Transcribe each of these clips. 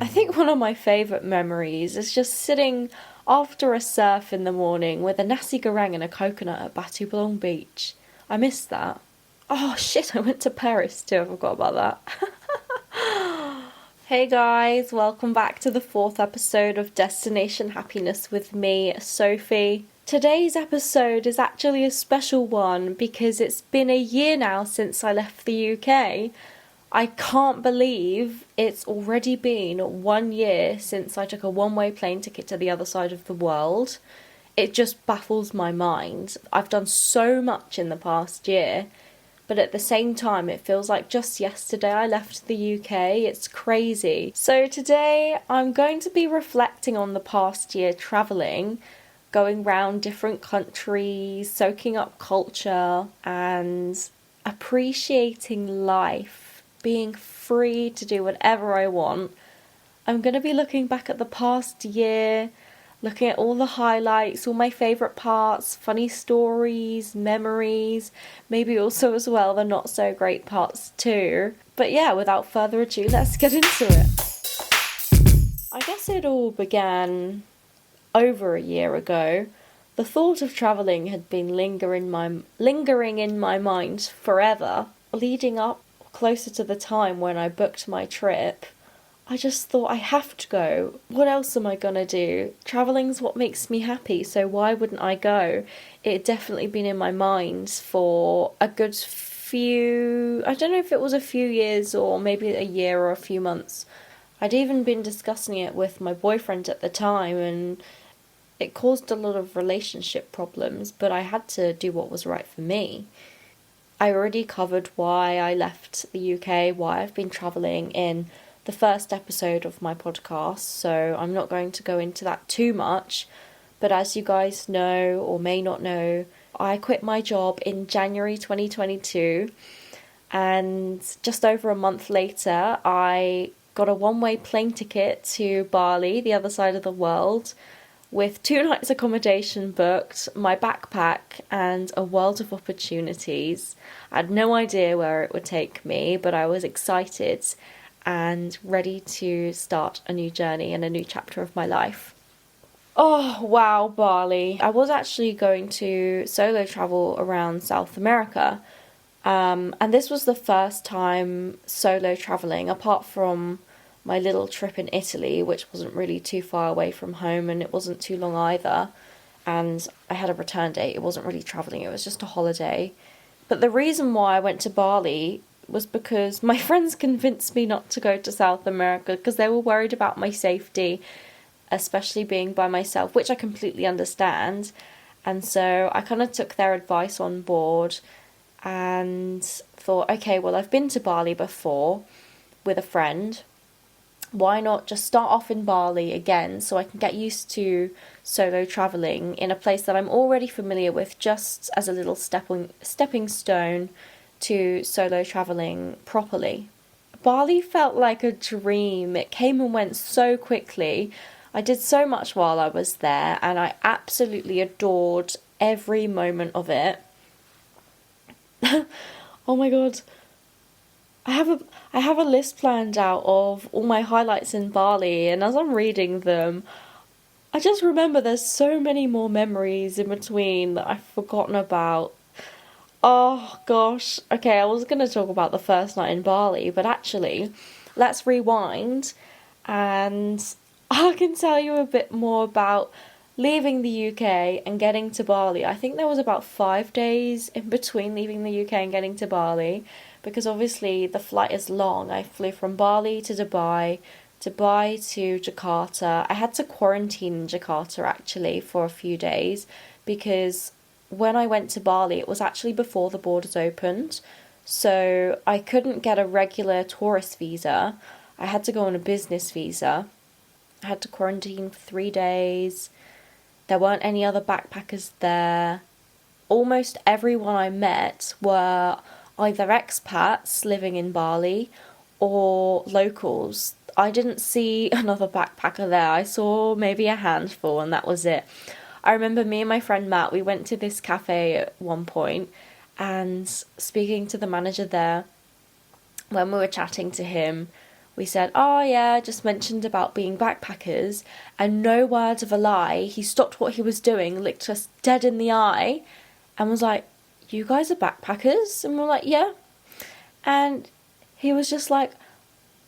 I think one of my favourite memories is just sitting after a surf in the morning with a nasi goreng and a coconut at Batu Belong Beach. I miss that. Oh shit, I went to Paris too, I forgot about that. Hey guys, welcome back to the fourth episode of Destination Happiness with me, Sophie. Today's episode is actually a special one because it's been a year now since I left the UK. I can't believe it's already been 1 year since I took a one-way plane ticket to the other side of the world. It just baffles my mind. I've done so much in the past year, but at the same time it feels like just yesterday I left the UK. It's crazy. So today I'm going to be reflecting on the past year travelling, going round different countries, soaking up culture and appreciating life, being free to do whatever I want. I'm going to be looking back at the past year, looking at all the highlights, all my favourite parts, funny stories, memories, maybe also as well the not so great parts too. But yeah, without further ado, let's get into it. I guess it all began over a year ago. The thought of travelling had been lingering in my mind forever, leading up closer to the time when I booked my trip. I just thought I have to go. What else am I gonna do? Travelling's what makes me happy, so why wouldn't I go? It had definitely been in my mind for a good few, I don't know if it was a few years or maybe a year or a few months. I'd even been discussing it with my boyfriend at the time, and it caused a lot of relationship problems, but I had to do what was right for me. I already covered why I left the UK, why I've been travelling in the first episode of my podcast, so I'm not going to go into that too much. But as you guys know or may not know, I quit my job in January 2022, and just over a month later, I got a one-way plane ticket to Bali, the other side of the world, with 2 nights accommodation booked, my backpack, and a world of opportunities. I had no idea where it would take me, but I was excited and ready to start a new journey and a new chapter of my life. Oh, wow, Bali. I was actually going to solo travel around South America, and this was the first time solo travelling, apart from my little trip in Italy, which wasn't really too far away from home and it wasn't too long either. And I had a return date. It wasn't really travelling, it was just a holiday. But the reason why I went to Bali was because my friends convinced me not to go to South America because they were worried about my safety, especially being by myself, which I completely understand. And so I kind of took their advice on board and thought, okay, well, I've been to Bali before with a friend. Why not just start off in Bali again so I can get used to solo travelling in a place that I'm already familiar with, just as a little stepping stone to solo travelling properly. Bali felt like a dream. It came and went so quickly. I did so much while I was there and I absolutely adored every moment of it. Oh my god. I have a list planned out of all my highlights in Bali, and as I'm reading them, I just remember there's so many more memories in between that I've forgotten about. Oh gosh. Okay, I was gonna talk about the first night in Bali, but actually, let's rewind and I can tell you a bit more about leaving the UK and getting to Bali. I think there was about 5 days in between leaving the UK and getting to Bali, because obviously the flight is long. I flew from Bali to Dubai, Dubai to Jakarta. I had to quarantine in Jakarta actually for a few days because when I went to Bali, it was actually before the borders opened. So I couldn't get a regular tourist visa. I had to go on a business visa. I had to quarantine for 3 days. There weren't any other backpackers there. Almost everyone I met were either expats living in Bali or locals. I didn't see another backpacker there. I saw maybe a handful and that was it. I remember me and my friend Matt, we went to this cafe at one point and speaking to the manager there, when we were chatting to him, We said, oh yeah, just mentioned about being backpackers, and no word of a lie, he stopped what he was doing, looked us dead in the eye, and was like, you guys are backpackers? And we're like, yeah. And he was just like,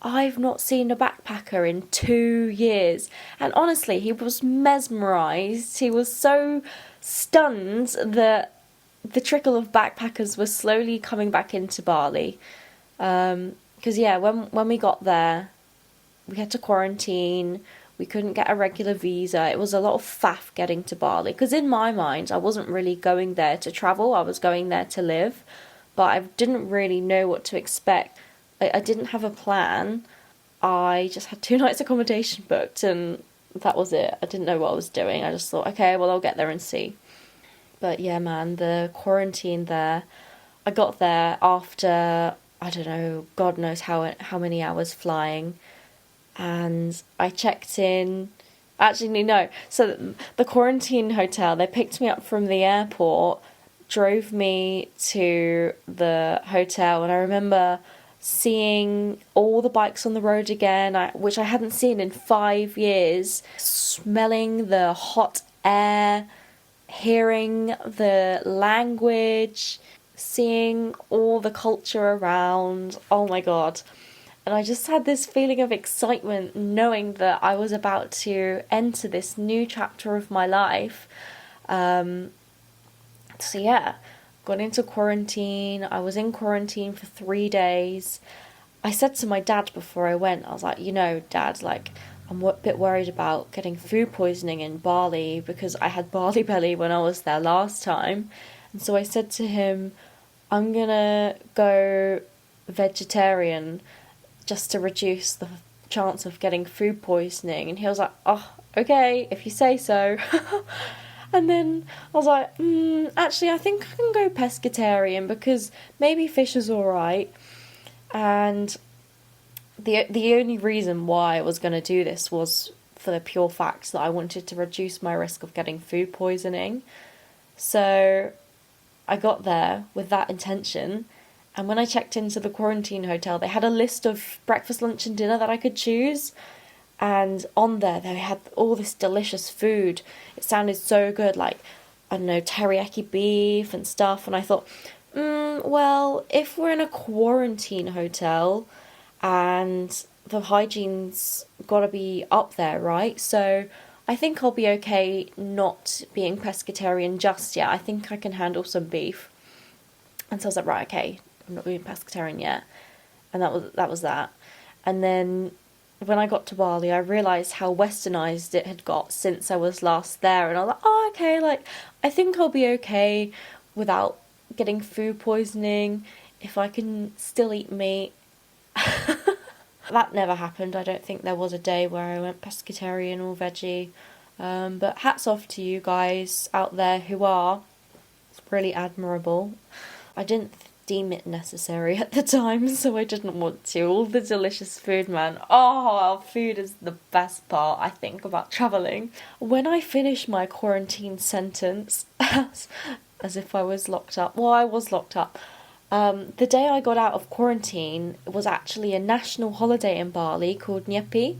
I've not seen a backpacker in 2 years. And honestly, he was mesmerised. He was so stunned that the trickle of backpackers was slowly coming back into Bali. Because yeah, when we got there, we had to quarantine. We couldn't get a regular visa. It was a lot of faff getting to Bali. Because in my mind, I wasn't really going there to travel. I was going there to live. But I didn't really know what to expect. I didn't have a plan. I just had 2 nights accommodation booked and that was it. I didn't know what I was doing. I just thought, okay, well, I'll get there and see. But yeah, man, the quarantine there, I got there after, I don't know, God knows how many hours flying. And I checked in. Actually, no. So the quarantine hotel, they picked me up from the airport, drove me to the hotel, and I remember seeing all the bikes on the road again, which I hadn't seen in 5 years, smelling the hot air, hearing the language, seeing all the culture around. Oh my God. And I just had this feeling of excitement knowing that I was about to enter this new chapter of my life. So yeah, got into quarantine. I was in quarantine for 3 days. I said to my dad before I went, I was like, Dad, like, I'm a bit worried about getting food poisoning in Bali because I had Bali belly when I was there last time. And so I said to him, I'm gonna go vegetarian just to reduce the chance of getting food poisoning. And he was like, oh, okay, if you say so. And then I was like, actually, I think I can go pescitarian because maybe fish is alright. And the only reason why I was going to do this was for the pure fact that I wanted to reduce my risk of getting food poisoning. So I got there with that intention. And when I checked into the quarantine hotel, they had a list of breakfast, lunch, and dinner that I could choose. And on there, they had all this delicious food. It sounded so good, like, I don't know, teriyaki beef and stuff. And I thought, well, if we're in a quarantine hotel and the hygiene's got to be up there, right? So I think I'll be okay not being pescatarian just yet. I think I can handle some beef. And so I was like, right, okay, I'm not being pescatarian yet. And that was that. And then when I got to Bali, I realised how westernised it had got since I was last there. And I was like, oh, okay, like, I think I'll be okay without getting food poisoning if I can still eat meat. That never happened. I don't think there was a day where I went pescatarian or veggie. But hats off to you guys out there who are. It's really admirable. I didn't deem it necessary at the time, so I didn't want to. All the delicious food, man. Oh, food is the best part, I think, about travelling. When I finished my quarantine sentence, as if I was locked up. Well, I was locked up. The day I got out of quarantine was actually a national holiday in Bali called Nyepi,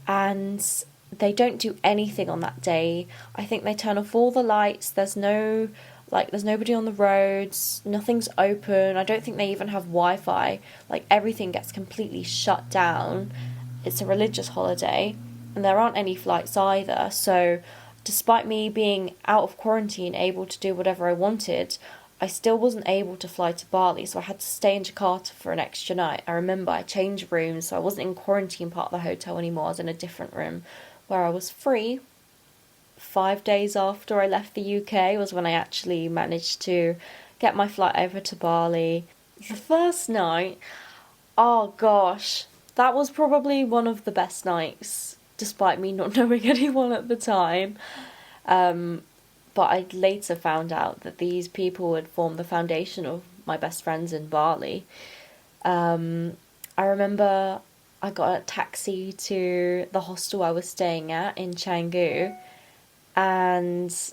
and they don't do anything on that day. I think they turn off all the lights. There's nobody on the roads, nothing's open. I don't think they even have Wi-Fi. Like, everything gets completely shut down. It's a religious holiday, and there aren't any flights either. So, despite me being out of quarantine, able to do whatever I wanted, I still wasn't able to fly to Bali, so I had to stay in Jakarta for an extra night. I remember I changed rooms, so I wasn't in quarantine part of the hotel anymore. I was in a different room where I was free. 5 days after I left the UK was when I actually managed to get my flight over to Bali. The first night, oh gosh, that was probably one of the best nights, despite me not knowing anyone at the time. But I later found out that these people had formed the foundation of my best friends in Bali. I remember I got a taxi to the hostel I was staying at in Canggu, and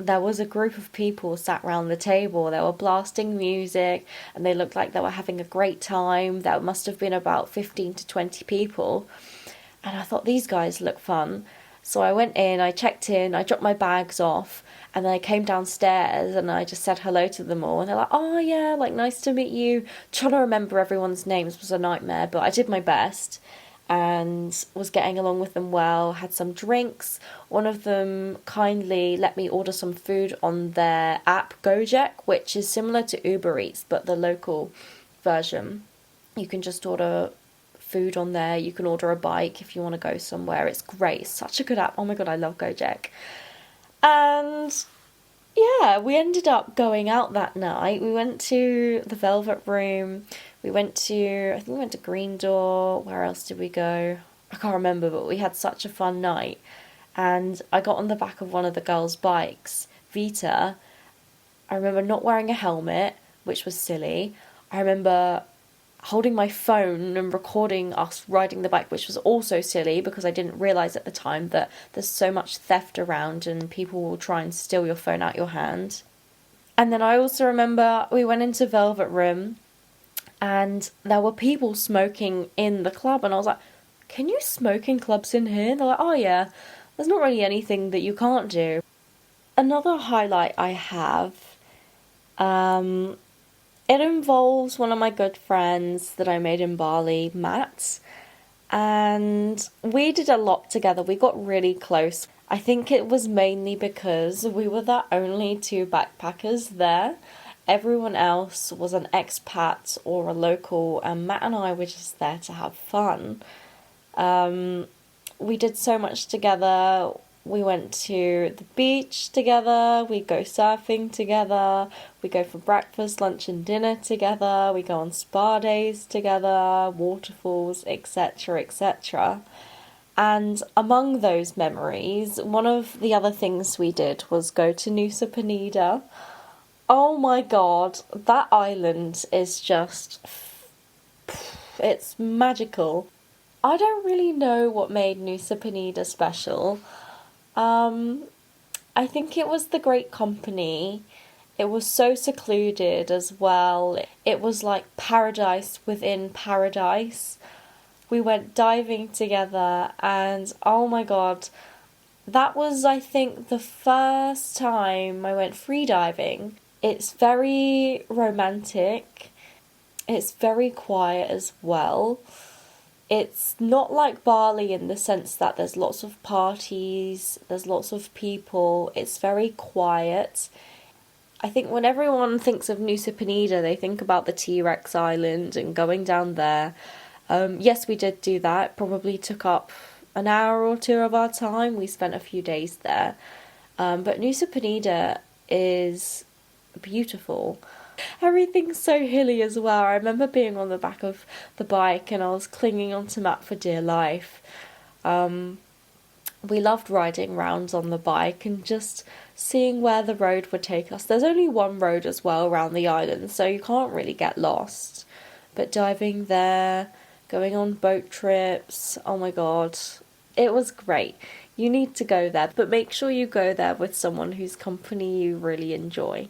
there was a group of people sat round the table. They were blasting music and they looked like they were having a great time. There must have been about 15 to 20 people. And I thought, these guys look fun. So I went in, I checked in, I dropped my bags off, and then I came downstairs and I just said hello to them all. And they're like, oh yeah, like nice to meet you. Trying to remember everyone's names was a nightmare, but I did my best and was getting along with them well, had some drinks. One of them kindly let me order some food on their app Gojek, which is similar to Uber Eats, but the local version. You can just order food on there. You can order a bike if you want to go somewhere. It's great. It's such a good app. Oh my god, I love Gojek. And yeah, we ended up going out that night. We went to the Velvet Room. I think we went to Green Door. Where else did we go? I can't remember, but we had such a fun night. And I got on the back of one of the girls' bikes, Vita. I remember not wearing a helmet, which was silly. I remember holding my phone and recording us riding the bike, which was also silly because I didn't realise at the time that there's so much theft around and people will try and steal your phone out your hand. And then I also remember we went into Velvet Room and there were people smoking in the club, and I was like, can you smoke in clubs in here? And they're like, oh yeah, there's not really anything that you can't do. Another highlight I have, it involves one of my good friends that I made in Bali, Matt, and we did a lot together. We got really close. I think it was mainly because we were the only two backpackers there. Everyone else was an expat or a local, and Matt and I were just there to have fun. We did so much together. We went to the beach together, we go surfing together, we go for breakfast, lunch and dinner together, we go on spa days together, waterfalls, etc, etc. And among those memories, one of the other things we did was go to Nusa Penida. Oh my god, that island is just... it's magical. I don't really know what made Nusa Penida special. I think it was the great company. It was so secluded as well. It was like paradise within paradise. We went diving together and oh my god, that was, I think, the first time I went free diving. It's very romantic. It's very quiet as well. It's not like Bali in the sense that there's lots of parties, there's lots of people, it's very quiet. I think when everyone thinks of Nusa Penida, they think about the T-Rex Island and going down there. Yes, we did do that. It probably took up an hour or two of our time. We spent a few days there. But Nusa Penida is beautiful. Everything's so hilly as well. I remember being on the back of the bike and I was clinging onto Matt for dear life. We loved riding round on the bike and just seeing where the road would take us. There's only one road as well around the island, so you can't really get lost. But diving there, going on boat trips, oh my god, it was great. You need to go there, but make sure you go there with someone whose company you really enjoy.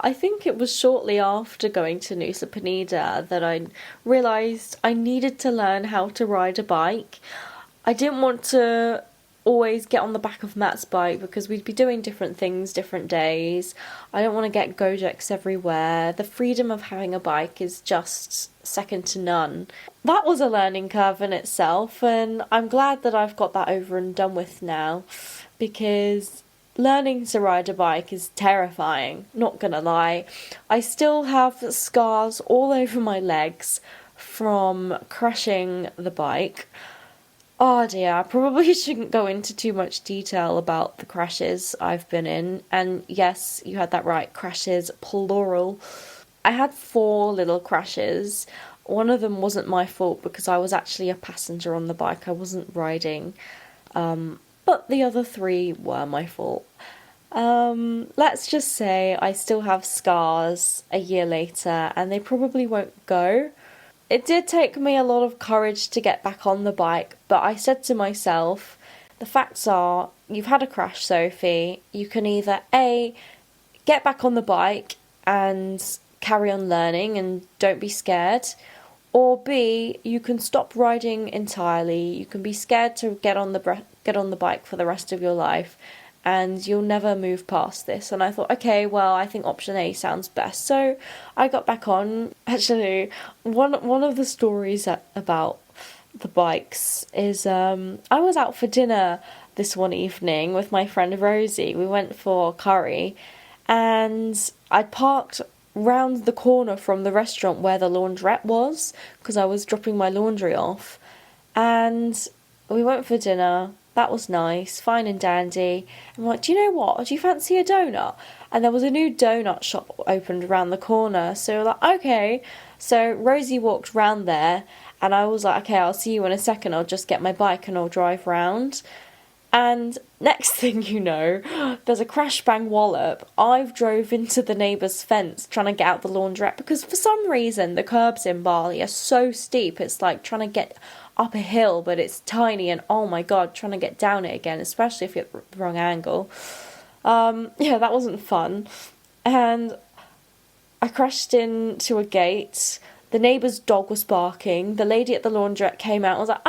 I think it was shortly after going to Nusa Penida that I realised I needed to learn how to ride a bike. I didn't want to always get on the back of Matt's bike because we'd be doing different things different days. I don't want to get Gojeks everywhere. The freedom of having a bike is just second to none. That was a learning curve in itself, and I'm glad that I've got that over and done with now, because learning to ride a bike is terrifying, not gonna lie. I still have scars all over my legs from crashing the bike. Oh dear, I probably shouldn't go into too much detail about the crashes I've been in. And yes, you had that right, crashes, plural. I had 4 little crashes. One of them wasn't my fault because I was actually a passenger on the bike, I wasn't riding. But the other 3 were my fault. Let's just say I still have scars a year later and they probably won't go. It did take me a lot of courage to get back on the bike, but I said to myself, The facts are, you've had a crash, Sophie. You can either A, get back on the bike and carry on learning and don't be scared, or B, you can stop riding entirely. You can be scared to get on the bike for the rest of your life, and you'll never move past this. And I thought, okay, well, I think option A sounds best. So I got back on. Actually, one of the stories about the bikes is I was out for dinner this one evening with my friend Rosie. We went for curry, and I parked round the corner from the restaurant where the laundrette was because I was dropping my laundry off, and we went for dinner. That was nice, fine and dandy. I'm like, do you know what? Do you fancy a donut? And there was a new donut shop opened around the corner. So we're like, okay. So Rosie walked round there, and I was like, okay, I'll see you in a second. I'll just get my bike and I'll drive round. And next thing you know, there's a crash bang wallop. I've drove into the neighbour's fence trying to get out the laundrette because for some reason the curbs in Bali are so steep. It's like trying to get up a hill, but it's tiny, and oh my god, trying to get down it again, especially if you're at the wrong angle. Yeah, that wasn't fun. And I crashed into a gate. The neighbour's dog was barking. The lady at the laundrette came out and was like,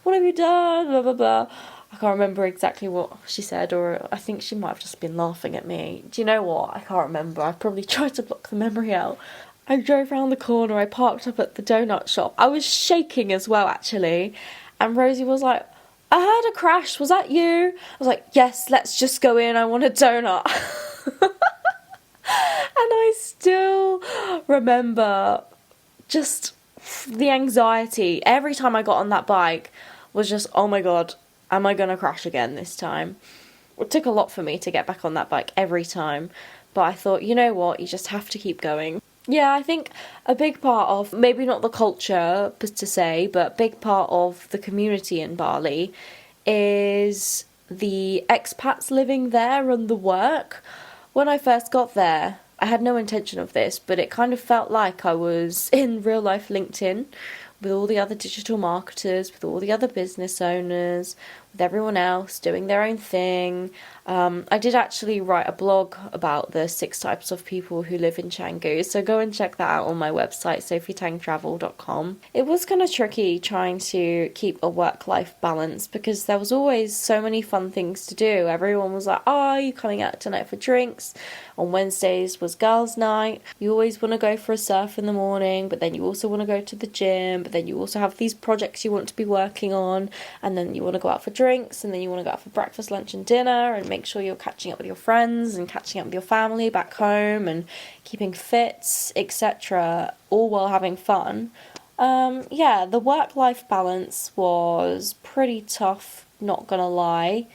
what have you done? Blah, blah, blah. I can't remember exactly what she said, or I think she might have just been laughing at me. Do you know what? I can't remember. I probably tried to block the memory out. I drove round the corner. I parked up at the donut shop. I was shaking as well, actually. And Rosie was like, I heard a crash. Was that you? I was like, yes, let's just go in. I want a donut. And I still remember just the anxiety every time I got on that bike was just, oh my god, am I going to crash again this time? It took a lot for me to get back on that bike every time, but I thought, you know what, you just have to keep going. Yeah, I think a big part of, maybe not the culture to say, but a big part of the community in Bali is the expats living there and the work. When I first got there, I had no intention of this, but it kind of felt like I was in real life LinkedIn with all the other digital marketers, with all the other business owners, with everyone else doing their own thing. I did actually write a blog about the 6 types of people who live in Canggu, so go and check that out on my website, sophietangtravel.com. It was kind of tricky trying to keep a work-life balance because there was always so many fun things to do. Everyone was like, oh, are you coming out tonight for drinks? On Wednesdays was girls' night. You always want to go for a surf in the morning, but then you also want to go to the gym, but then you also have these projects you want to be working on, and then you want to go out for drinks, and then you want to go out for breakfast, lunch and dinner, and make sure you're catching up with your friends and catching up with your family back home and keeping fit, etc., all while having fun. Yeah, the work-life balance was pretty tough, not gonna lie.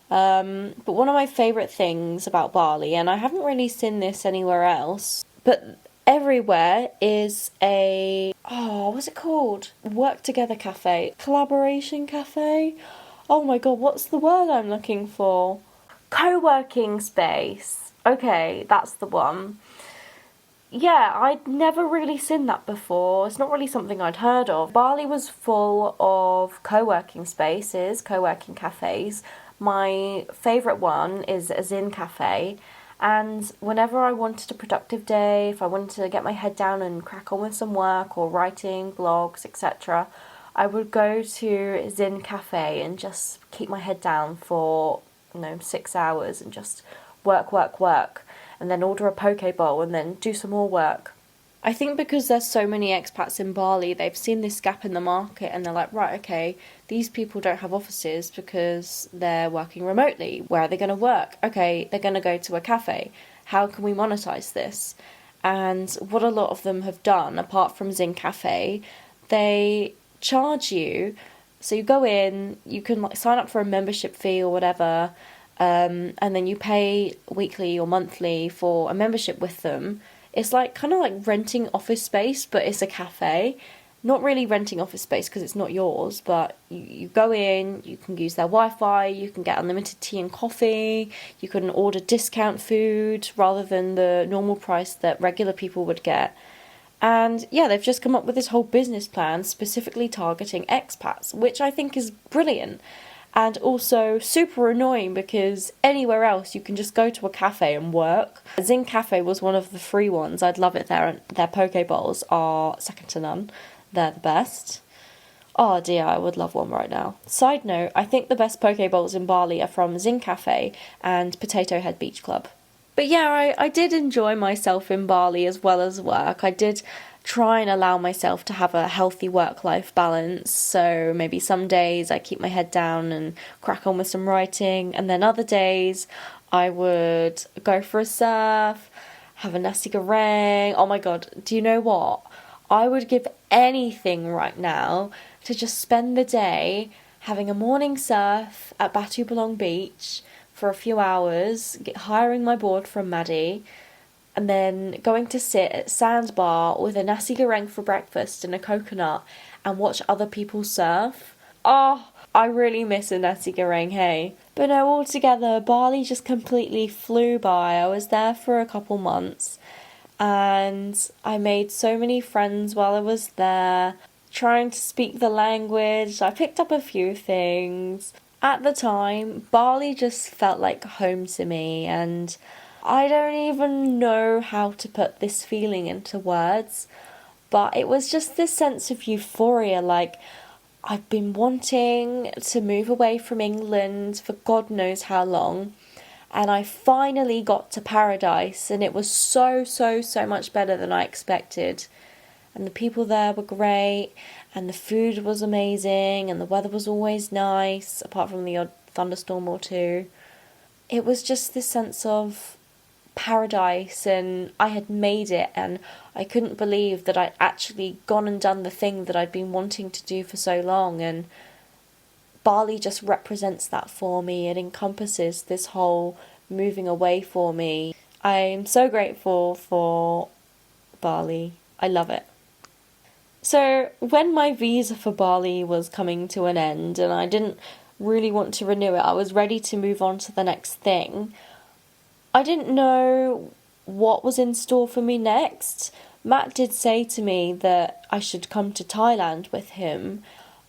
But one of my favourite things about Bali, and I haven't really seen this anywhere else, but everywhere is what's it called? Work together cafe. Collaboration cafe? Oh my god, what's the word I'm looking for? Co-working space. Okay, that's the one. Yeah, I'd never really seen that before. It's not really something I'd heard of. Bali was full of co-working spaces, co-working cafes. My favourite one is a Zen cafe, and whenever I wanted a productive day, if I wanted to get my head down and crack on with some work or writing, blogs, etc., I would go to Zen cafe and just keep my head down for 6 hours and just work, and then order a poke bowl and then do some more work. I think because there's so many expats in Bali, they've seen this gap in the market and they're like, right, okay, these people don't have offices because they're working remotely. Where are they going to work? Okay, they're going to go to a cafe. How can we monetize this? And what a lot of them have done, apart from Zing Cafe, they charge you. So you go in, you can sign up for a membership fee or whatever, and then you pay weekly or monthly for a membership with them. It's kind of like renting office space, but it's a cafe. Not really renting office space because it's not yours, but you go in, you can use their Wi-Fi, you can get unlimited tea and coffee, you can order discount food rather than the normal price that regular people would get. And yeah, they've just come up with this whole business plan specifically targeting expats, which I think is brilliant. And also super annoying because anywhere else you can just go to a cafe and work. Zing Cafe was one of the free ones. I'd love it there, and their poke bowls are second to none. They're the best. Oh dear, I would love one right now. Side note, I think the best poke bowls in Bali are from Zing Cafe and Potato Head Beach Club. But yeah, I did enjoy myself in Bali as well as work. I did try and allow myself to have a healthy work-life balance. So maybe some days I keep my head down and crack on with some writing, and then other days I would go for a surf, have a nasi goreng. Oh my god, do you know what? I would give anything right now to just spend the day having a morning surf at Batu Belong Beach for a few hours, hiring my board from Maddie, and then going to sit at Sandbar with a nasi goreng for breakfast and a coconut and watch other people surf. Oh, I really miss a nasi goreng, hey. But no, altogether, Bali just completely flew by. I was there for a couple months and I made so many friends while I was there, trying to speak the language. I picked up a few things. At the time, Bali just felt like home to me, and I don't even know how to put this feeling into words, but it was just this sense of euphoria, like I've been wanting to move away from England for God knows how long, and I finally got to paradise, and it was so much better than I expected. And the people there were great, and the food was amazing, and the weather was always nice, apart from the odd thunderstorm or two. It was just this sense of paradise, and I had made it, and I couldn't believe that I'd actually gone and done the thing that I'd been wanting to do for so long, and Bali just represents that for me. It encompasses this whole moving away for me. I'm so grateful for Bali. I love it. So when my visa for Bali was coming to an end and I didn't really want to renew it, I was ready to move on to the next thing. I didn't know what was in store for me next. Matt did say to me that I should come to Thailand with him.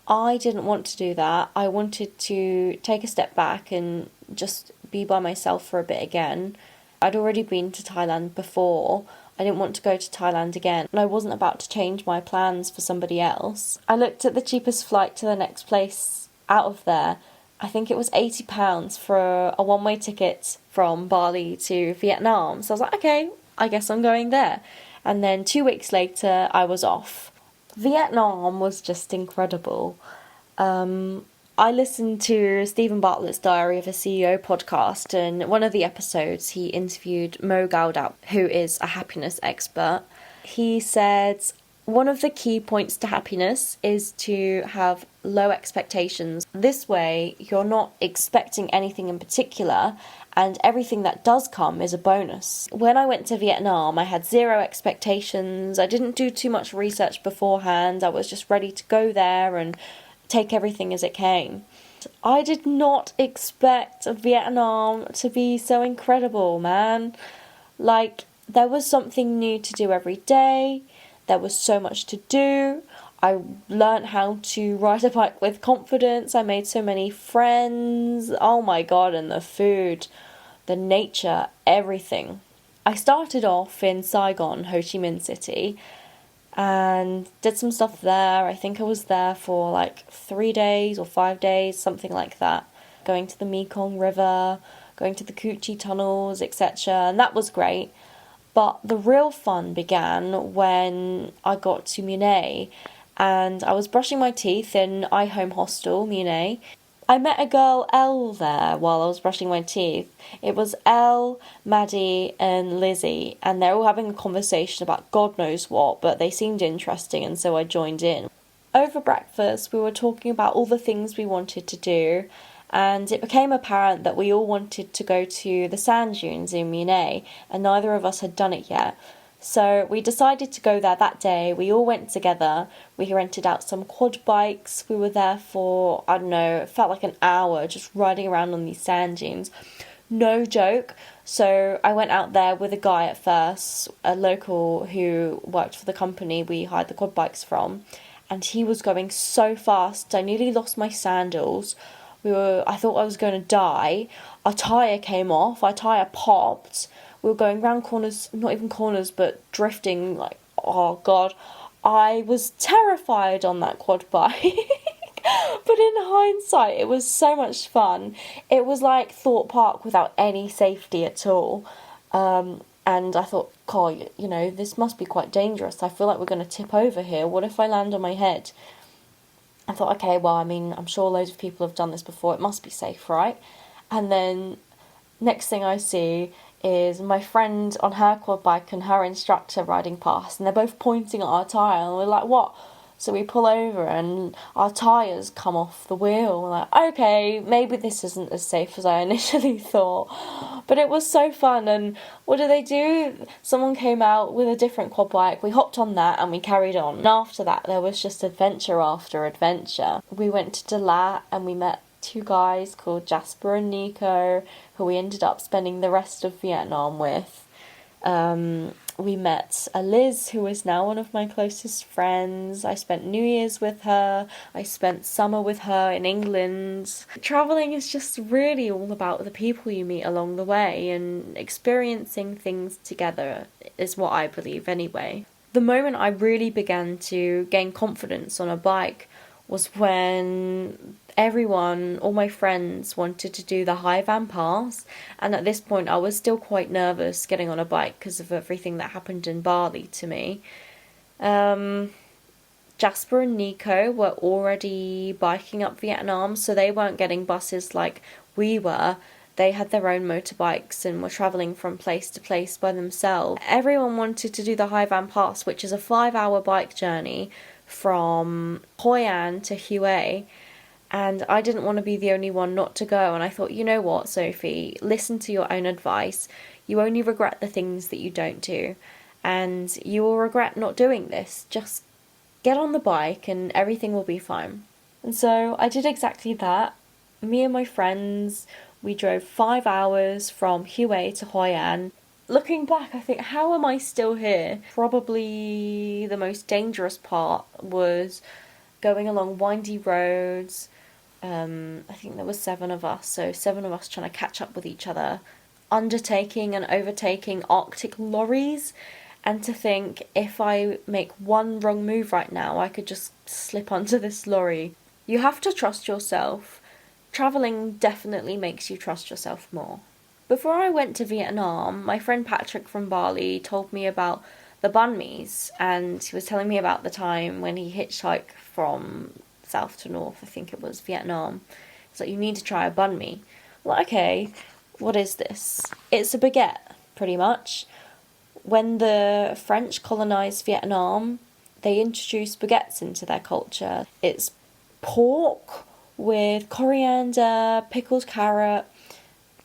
I didn't want to do that. I wanted to take a step back and just be by myself for a bit again. I'd already been to Thailand before. I didn't want to go to Thailand again, and I wasn't about to change my plans for somebody else. I looked at the cheapest flight to the next place out of there. I think it was £80 for a one-way ticket from Bali to Vietnam. So I was like, okay, I guess I'm going there. And then 2 weeks later, I was off. Vietnam was just incredible. I listened to Stephen Bartlett's Diary of a CEO podcast, and one of the episodes he interviewed Mo Gaudat, who is a happiness expert. He said one of the key points to happiness is to have low expectations. This way, you're not expecting anything in particular, and everything that does come is a bonus. When I went to Vietnam, I had zero expectations. I didn't do too much research beforehand. I was just ready to go there and take everything as it came. I did not expect Vietnam to be so incredible, man. Like, there was something new to do every day. There was so much to do. I learned how to ride a bike with confidence. I made so many friends. Oh my god, and the food, the nature, everything. I started off in Saigon, Ho Chi Minh City, and did some stuff there. I think I was there for like 3 days or 5 days, something like that. Going to the Mekong River, going to the Cu Chi tunnels, etc. And that was great. But the real fun began when I got to Munich, and I was brushing my teeth in iHome Hostel, Munich. I met a girl, Elle, there while I was brushing my teeth. It was Elle, Maddie and Lizzie, and they're all having a conversation about God knows what, but they seemed interesting, and so I joined in. Over breakfast, we were talking about all the things we wanted to do, and it became apparent that we all wanted to go to the sand dunes in Munich, and neither of us had done it yet. So we decided to go there that day. We all went together. We rented out some quad bikes. We were there for, I don't know, it felt like an hour just riding around on these sand dunes. No joke. So I went out there with a guy at first, a local who worked for the company we hired the quad bikes from, and he was going so fast. I nearly lost my sandals. I thought I was going to die. Our tyre came off, our tyre popped. We were going round corners, not even corners, but drifting, like, oh God. I was terrified on that quad bike. But in hindsight, it was so much fun. It was like Thorpe Park without any safety at all. And I thought, God, this must be quite dangerous. I feel like we're going to tip over here. What if I land on my head? I thought, okay, well, I mean, I'm sure loads of people have done this before. It must be safe, right? And then next thing I see is my friend on her quad bike and her instructor riding past, and they're both pointing at our tyre, and we're like, what? So we pull over and our tyres come off the wheel. We're like, okay, maybe this isn't as safe as I initially thought. But it was so fun. And what did they do? Someone came out with a different quad bike. We hopped on that and we carried on. And after that, there was just adventure after adventure. We went to Dalat and we met two guys called Jasper and Nico, who we ended up spending the rest of Vietnam with. We met a Liz, who is now one of my closest friends. I spent New Year's with her. I spent summer with her in England. Travelling is just really all about the people you meet along the way, and experiencing things together is what I believe anyway. The moment I really began to gain confidence on a bike was when everyone, all my friends, wanted to do the High Van Pass, and at this point I was still quite nervous getting on a bike because of everything that happened in Bali to me. Jasper and Nico were already biking up Vietnam, so they weren't getting buses like we were. They had their own motorbikes and were travelling from place to place by themselves. Everyone wanted to do the High Van Pass, which is a 5-hour bike journey from Hoi An to Hue, and I didn't want to be the only one not to go. And I thought, you know what, Sophie, listen to your own advice. You only regret the things that you don't do, and you will regret not doing this. Just get on the bike and everything will be fine. And so I did exactly that. Me and my friends, we drove 5 hours from Hue to Hoi An. Looking back, I think, how am I still here? Probably the most dangerous part was going along windy roads. I think there were 7 of us, so 7 of us trying to catch up with each other, undertaking and overtaking Arctic lorries, and to think, if I make one wrong move right now, I could just slip onto this lorry. You have to trust yourself. Travelling definitely makes you trust yourself more. Before I went to Vietnam, my friend Patrick from Bali told me about the banh mis, and he was telling me about the time when he hitchhiked from south to north, I think it was Vietnam. It's like, you need to try a banh mi. I'm like, okay, what is this? It's a baguette, pretty much. When the French colonised Vietnam, they introduced baguettes into their culture. It's pork with coriander, pickled carrot,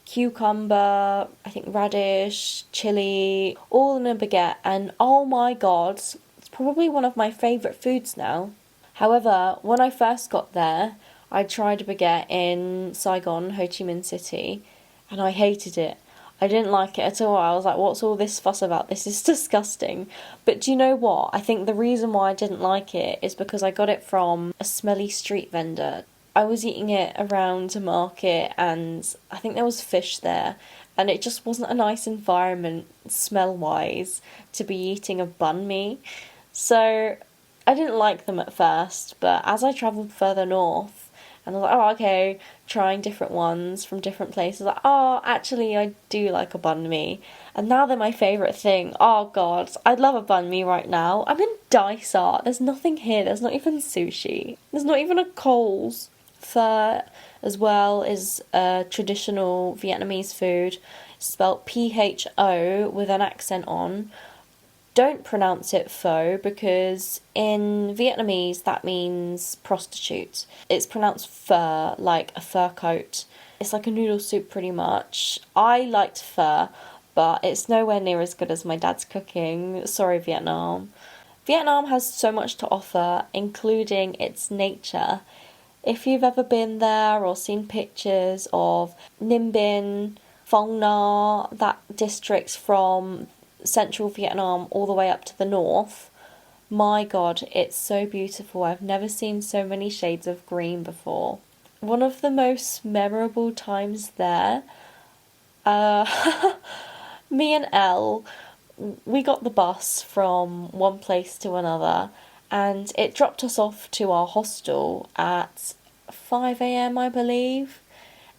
cucumber, I think radish, chilli, all in a baguette, and oh my god, it's probably one of my favourite foods now. However, when I first got there, I tried a baguette in Saigon, Ho Chi Minh City, and I hated it. I didn't like it at all. I was like, what's all this fuss about? This is disgusting. But do you know what? I think the reason why I didn't like it is because I got it from a smelly street vendor. I was eating it around a market and I think there was fish there, and it just wasn't a nice environment smell-wise to be eating a banh mi. So I didn't like them at first, but as I travelled further north, and I was like, oh, okay, trying different ones from different places. Like, oh, actually, I do like a banh mi. And now they're my favourite thing. Oh, God, I'd love a banh mi right now. I'm in Dysart. There's nothing here. There's not even sushi. There's not even a Coles. Pho, as well, is a traditional Vietnamese food. It's spelt Pho with an accent on. Don't pronounce it pho because in Vietnamese that means prostitute. It's pronounced pho, like a fur coat. It's like a noodle soup pretty much. I liked pho, but it's nowhere near as good as my dad's cooking. Sorry, Vietnam. Vietnam has so much to offer, including its nature. If you've ever been there or seen pictures of Ninh Binh, Phong Nha, that districts from central Vietnam all the way up to the north, my god, it's so beautiful. I've never seen so many shades of green before. One of the most memorable times there, me and Elle, we got the bus from one place to another, and it dropped us off to our hostel at 5 a.m., I believe.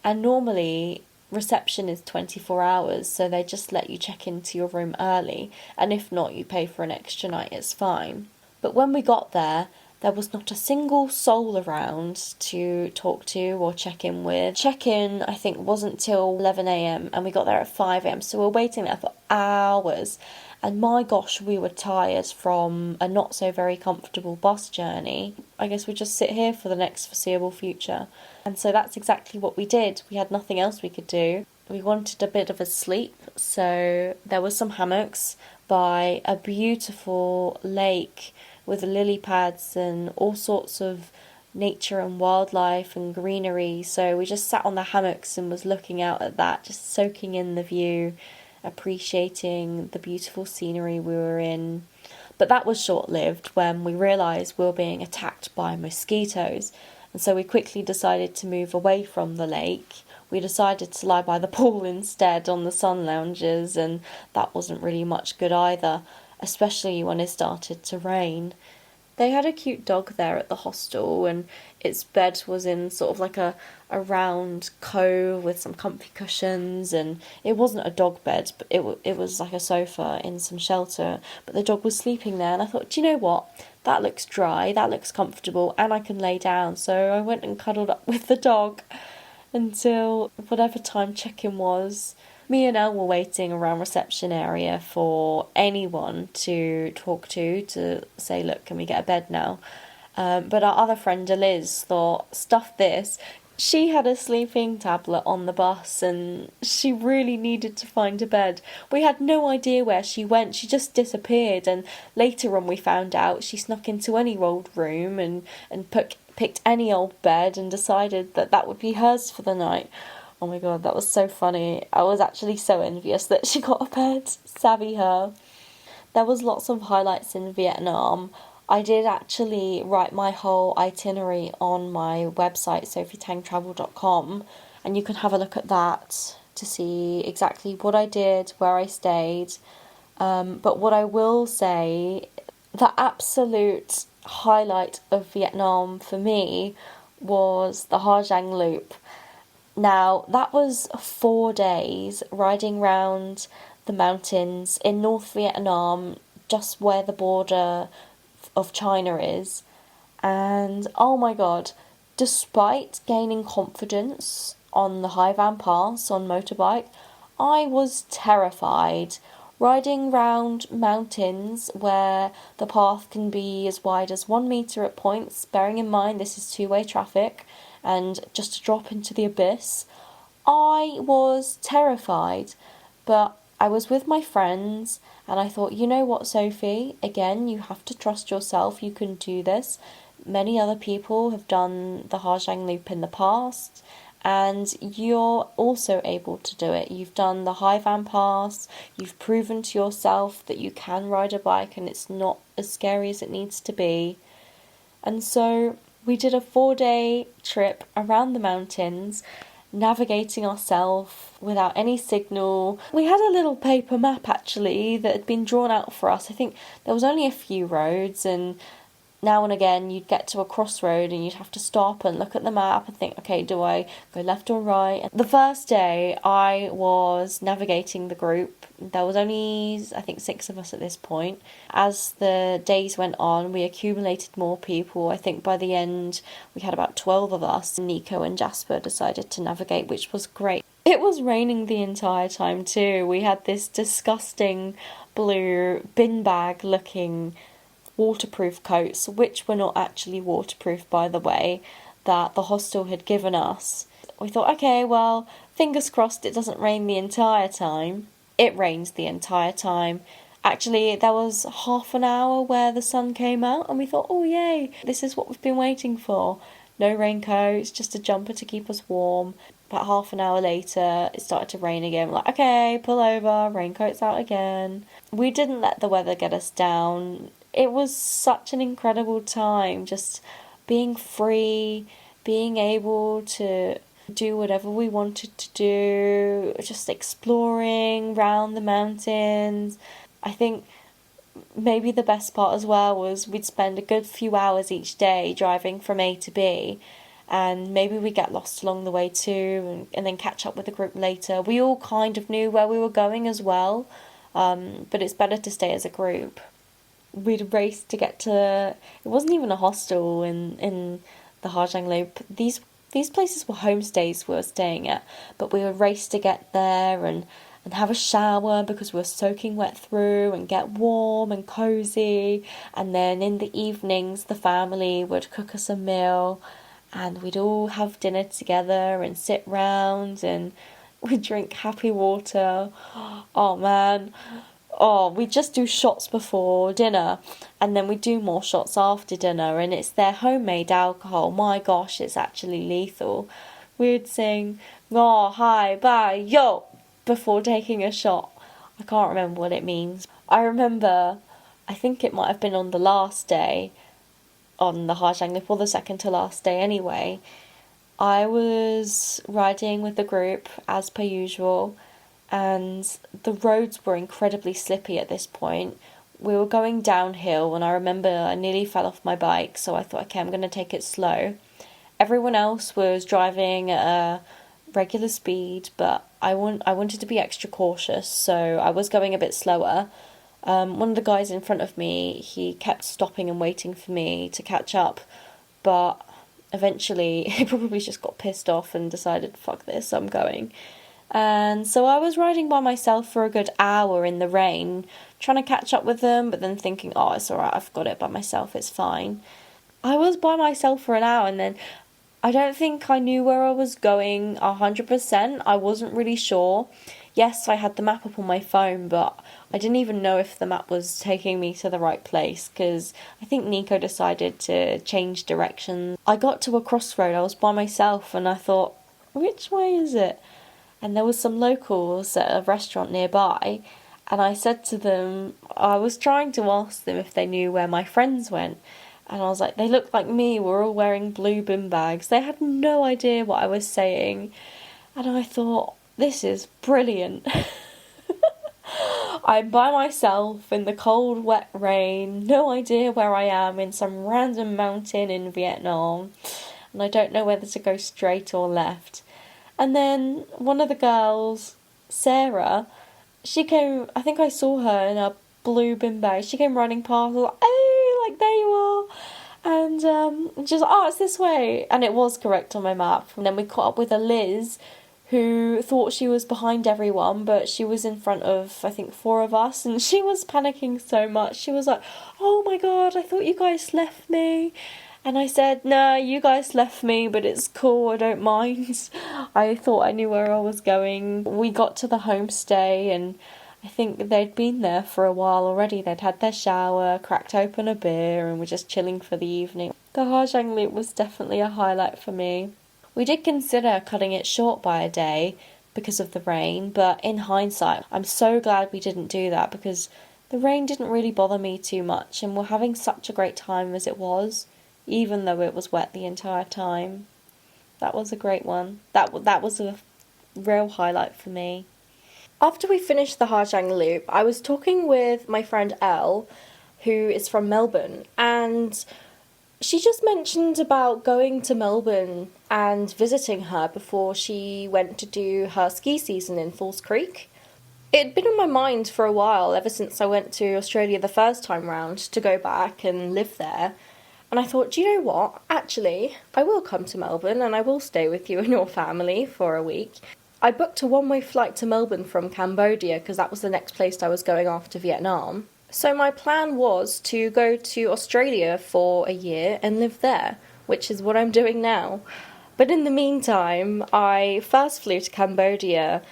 And normally, reception is 24 hours, so they just let you check into your room early, and if not, you pay for an extra night, it's fine. But when we got there was not a single soul around to talk to or check in with. Check in, I think, wasn't till 11 a.m., and we got there at 5 a.m., so we were waiting there for hours. And my gosh, we were tired from a not so very comfortable bus journey. I guess we'd just sit here for the next foreseeable future. And so that's exactly what we did. We had nothing else we could do. We wanted a bit of a sleep, so there were some hammocks by a beautiful lake with lily pads and all sorts of nature and wildlife and greenery. So we just sat on the hammocks and was looking out at that, just soaking in the view, appreciating the beautiful scenery we were in. But that was short-lived when we realised we were being attacked by mosquitoes, and so we quickly decided to move away from the lake. We decided to lie by the pool instead on the sun lounges, and that wasn't really much good either, especially when it started to rain. They had a cute dog there at the hostel, and its bed was in sort of like a round cove with some comfy cushions, and it wasn't a dog bed, but it was like a sofa in some shelter, but the dog was sleeping there, and I thought, do you know what? That looks dry, that looks comfortable, and I can lay down, so I went and cuddled up with the dog until whatever time check-in was. Me and Elle were waiting around reception area for anyone to talk to say, look, can we get a bed now? But our other friend, Eliz, thought, stuff this. She had a sleeping tablet on the bus and she really needed to find a bed. We had no idea where she went. She just disappeared, and later on we found out she snuck into any old room and picked any old bed and decided that that would be hers for the night. Oh my god, that was so funny. I was actually so envious that she got a bed. Savvy her. There was lots of highlights in Vietnam. I did actually write my whole itinerary on my website, sophietangtravel.com, and you can have a look at that to see exactly what I did, where I stayed. But what I will say, the absolute highlight of Vietnam for me was the Ha Giang Loop. Now, that was 4 days riding round the mountains in North Vietnam, just where the border of China is. And oh my god, despite gaining confidence on the Hai Van Pass on motorbike, I was terrified. Riding round mountains where the path can be as wide as 1 metre at points, bearing in mind this is two-way traffic, and just to drop into the abyss. I was terrified, but I was with my friends and I thought, you know what, Sophie, again, you have to trust yourself, you can do this. Many other people have done the Ha Giang Loop in the past, and you're also able to do it. You've done the Hai Van Pass, you've proven to yourself that you can ride a bike and it's not as scary as it needs to be. And so we did a 4-day trip around the mountains, navigating ourselves without any signal. We had a little paper map actually that had been drawn out for us. I think there was only a few roads, and now and again you'd get to a crossroad and you'd have to stop and look at the map and think, okay, do I go left or right? The first day I was navigating the group. There was only, I think, 6 of us at this point. As the days went on, we accumulated more people. I think by the end we had about 12 of us. Nico and Jasper decided to navigate, which was great. It was raining the entire time too. We had this disgusting blue bin bag looking waterproof coats, which were not actually waterproof, by the way, that the hostel had given us. We thought, okay, well, fingers crossed it doesn't rain the entire time. It rains the entire time. Actually, there was half an hour where the sun came out and we thought, oh yay, this is what we've been waiting for. No raincoats, just a jumper to keep us warm. About half an hour later, it started to rain again. We're like, okay, pull over, raincoats out again. We didn't let the weather get us down. It was such an incredible time, just being free, being able to do whatever we wanted to do, just exploring round the mountains. I think maybe the best part as well was we'd spend a good few hours each day driving from A to B, and maybe we get lost along the way too, and then catch up with the group later. We all kind of knew where we were going as well, but it's better to stay as a group. We'd race to get to. It wasn't even a hostel in the Harjang Loop. These places were homestays we were staying at, but we would race to get there and have a shower because we were soaking wet through, and get warm and cozy. And then in the evenings, the family would cook us a meal, and we'd all have dinner together and sit round and we'd drink happy water. Oh man. Oh, we just do shots before dinner, and then we do more shots after dinner, and it's their homemade alcohol. My gosh, it's actually lethal. We'd sing, oh, hi, bye, yo, before taking a shot. I can't remember what it means. I remember, I think it might have been on the last day, on the Harjang Loop, or the second to last day anyway. I was riding with the group, as per usual, and the roads were incredibly slippy at this point. We were going downhill, and I remember I nearly fell off my bike, so I thought, okay, I'm going to take it slow. Everyone else was driving at a regular speed, but I wanted to be extra cautious, so I was going a bit slower. One of the guys in front of me, he kept stopping and waiting for me to catch up, but eventually he probably just got pissed off and decided, fuck this, I'm going. And so I was riding by myself for a good hour in the rain, trying to catch up with them, but then thinking, oh, it's alright, I've got it by myself, it's fine. I was by myself for an hour, and then I don't think I knew where I was going 100%. I wasn't really sure. Yes, I had the map up on my phone, but I didn't even know if the map was taking me to the right place, because I think Nico decided to change directions. I got to a crossroad, I was by myself, and I thought, which way is it? And there was some locals at a restaurant nearby, and I said to them, I was trying to ask them if they knew where my friends went, and I was like, they looked like me, we're all wearing blue bin bags. They had no idea what I was saying, and I thought, this is brilliant. I'm by myself in the cold, wet rain, no idea where I am, in some random mountain in Vietnam, and I don't know whether to go straight or left. And then one of the girls, Sarah, she came, I think I saw her in a blue bin bag. She came running past, I was like, hey, like, there you are. And she was like, oh, it's this way. And it was correct on my map. And then we caught up with a Liz, who thought she was behind everyone, but she was in front of, I think, 4 of us. And she was panicking so much. She was like, oh my God, I thought you guys left me. And I said, no, you guys left me, but it's cool, I don't mind. I thought I knew where I was going. We got to the homestay, and I think they'd been there for a while already. They'd had their shower, cracked open a beer, and were just chilling for the evening. The Harjang Loop was definitely a highlight for me. We did consider cutting it short by a day because of the rain, but in hindsight, I'm so glad we didn't do that, because the rain didn't really bother me too much, and we're having such a great time as it was, even though it was wet the entire time. That was a great one. That was a real highlight for me. After we finished the Harjang Loop, I was talking with my friend Elle, who is from Melbourne, and she just mentioned about going to Melbourne and visiting her before she went to do her ski season in Falls Creek. It had been on my mind for a while, ever since I went to Australia the first time round, to go back and live there. And I thought, do you know what? Actually, I will come to Melbourne and I will stay with you and your family for a week. I booked a one-way flight to Melbourne from Cambodia, because that was the next place I was going after Vietnam. So my plan was to go to Australia for a year and live there, which is what I'm doing now. But in the meantime, I first flew to Cambodia,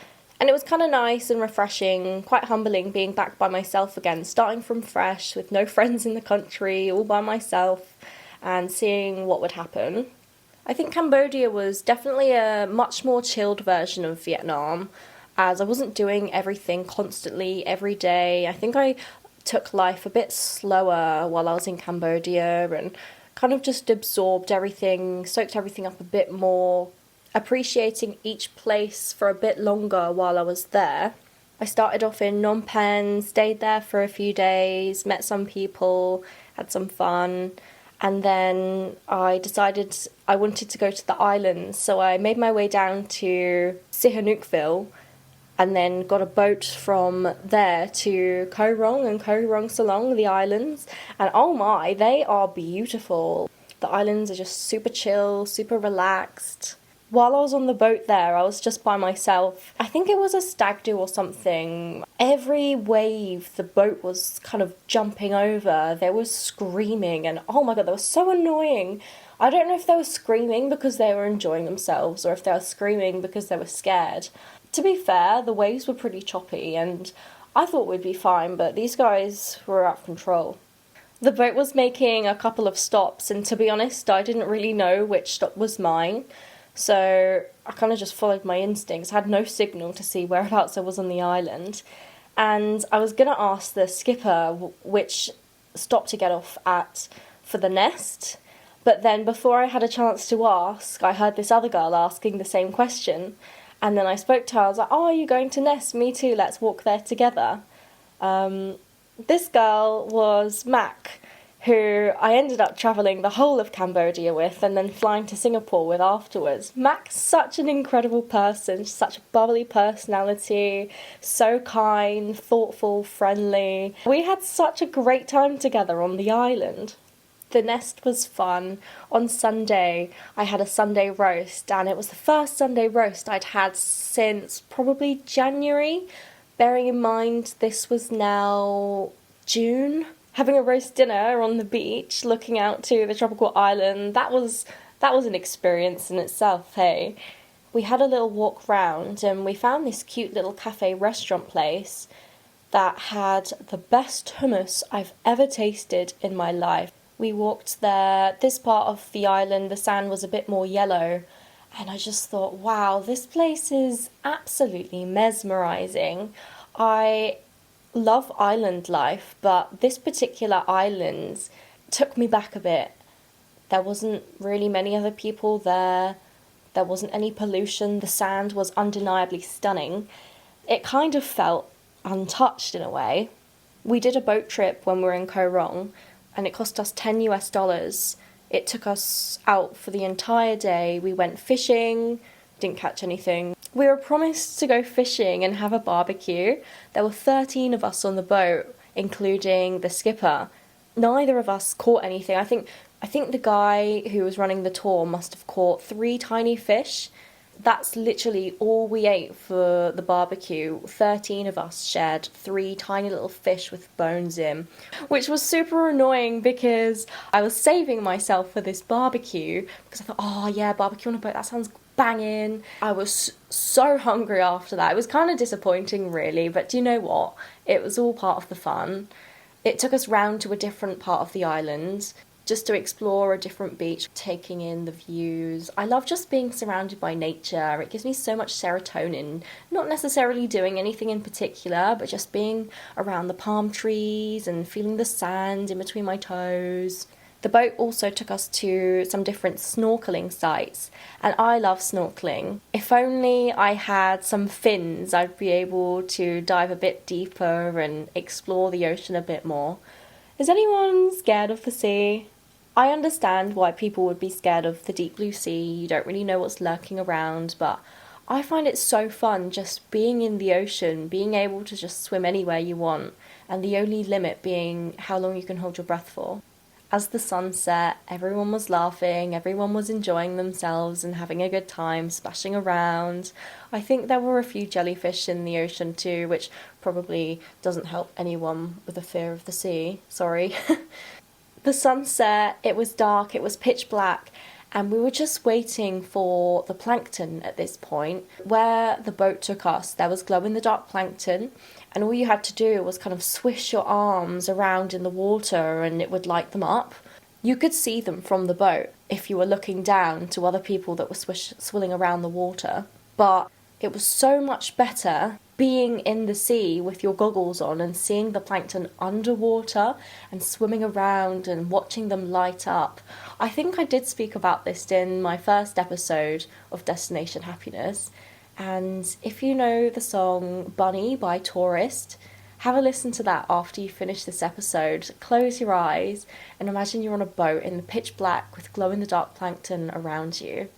and it was kind of nice and refreshing, quite humbling being back by myself again, starting from fresh with no friends in the country, all by myself, and seeing what would happen. I think Cambodia was definitely a much more chilled version of Vietnam, as I wasn't doing everything constantly every day. I think I took life a bit slower while I was in Cambodia and kind of just absorbed everything, soaked everything up a bit more, appreciating each place for a bit longer while I was there. I started off in Phnom Penh, stayed there for a few days, met some people, had some fun, and then I decided I wanted to go to the islands, so I made my way down to Sihanoukville and then got a boat from there to Koh Rong and Koh Rong Salong, the islands, and oh my, they are beautiful. The islands are just super chill, super relaxed. While I was on the boat there, I was just by myself. I think it was a stag do or something. Every wave the boat was kind of jumping over, they were screaming, and oh my god, they were so annoying. I don't know if they were screaming because they were enjoying themselves or if they were screaming because they were scared. To be fair, the waves were pretty choppy and I thought we'd be fine, but these guys were out of control. The boat was making a couple of stops, and to be honest, I didn't really know which stop was mine. So I kind of just followed my instincts. I had no signal to see whereabouts I was on the island. And I was going to ask the skipper which stop to get off at for the nest. But then before I had a chance to ask, I heard this other girl asking the same question. And then I spoke to her. I was like, oh, are you going to nest? Me too, let's walk there together. This girl was Mac, who I ended up travelling the whole of Cambodia with and then flying to Singapore with afterwards. Mac's such an incredible person, such a bubbly personality, so kind, thoughtful, friendly. We had such a great time together on the island. The nest was fun. On Sunday, I had a Sunday roast, and it was the first Sunday roast I'd had since probably January, bearing in mind this was now June. Having a roast dinner on the beach, looking out to the tropical island, that was an experience in itself, hey. We had a little walk round and we found this cute little cafe restaurant place that had the best hummus I've ever tasted in my life. We walked there. This part of the island, the sand was a bit more yellow, and I just thought, wow, this place is absolutely mesmerising. I love island life, but this particular island took me back a bit. There wasn't really many other people there. There wasn't any pollution. The sand was undeniably stunning. It kind of felt untouched in a way. We did a boat trip when we were in Koh Rong, and it cost us $10. It took us out for the entire day. We went fishing, didn't catch anything. We were promised to go fishing and have a barbecue. There were 13 of us on the boat, including the skipper. Neither of us caught anything. I think the guy who was running the tour must have caught 3 tiny fish. That's literally all we ate for the barbecue. 13 of us shared 3 tiny little fish with bones in, which was super annoying because I was saving myself for this barbecue because I thought, oh yeah, barbecue on a boat, that sounds banging. I was so hungry after that. It was kind of disappointing really, but do you know what? It was all part of the fun. It took us round to a different part of the island just to explore a different beach, taking in the views. I love just being surrounded by nature. It gives me so much serotonin. Not necessarily doing anything in particular, but just being around the palm trees and feeling the sand in between my toes. The boat also took us to some different snorkeling sites, and I love snorkeling. If only I had some fins, I'd be able to dive a bit deeper and explore the ocean a bit more. Is anyone scared of the sea? I understand why people would be scared of the deep blue sea. You don't really know what's lurking around, but I find it so fun just being in the ocean, being able to just swim anywhere you want, and the only limit being how long you can hold your breath for. As the sun set, everyone was laughing, everyone was enjoying themselves and having a good time, splashing around. I think there were a few jellyfish in the ocean too, which probably doesn't help anyone with a fear of the sea. Sorry. The sun set, it was dark, it was pitch black, and we were just waiting for the plankton at this point. Where the boat took us, there was glow-in-the-dark plankton, and all you had to do was kind of swish your arms around in the water and it would light them up. You could see them from the boat if you were looking down to other people that were swilling around the water. But it was so much better being in the sea with your goggles on and seeing the plankton underwater and swimming around and watching them light up. I think I did speak about this in my first episode of Destination Happiness. And if you know the song Bunny by Tourist, have a listen to that after you finish this episode. Close your eyes and imagine you're on a boat in the pitch black with glow-in-the-dark plankton around you.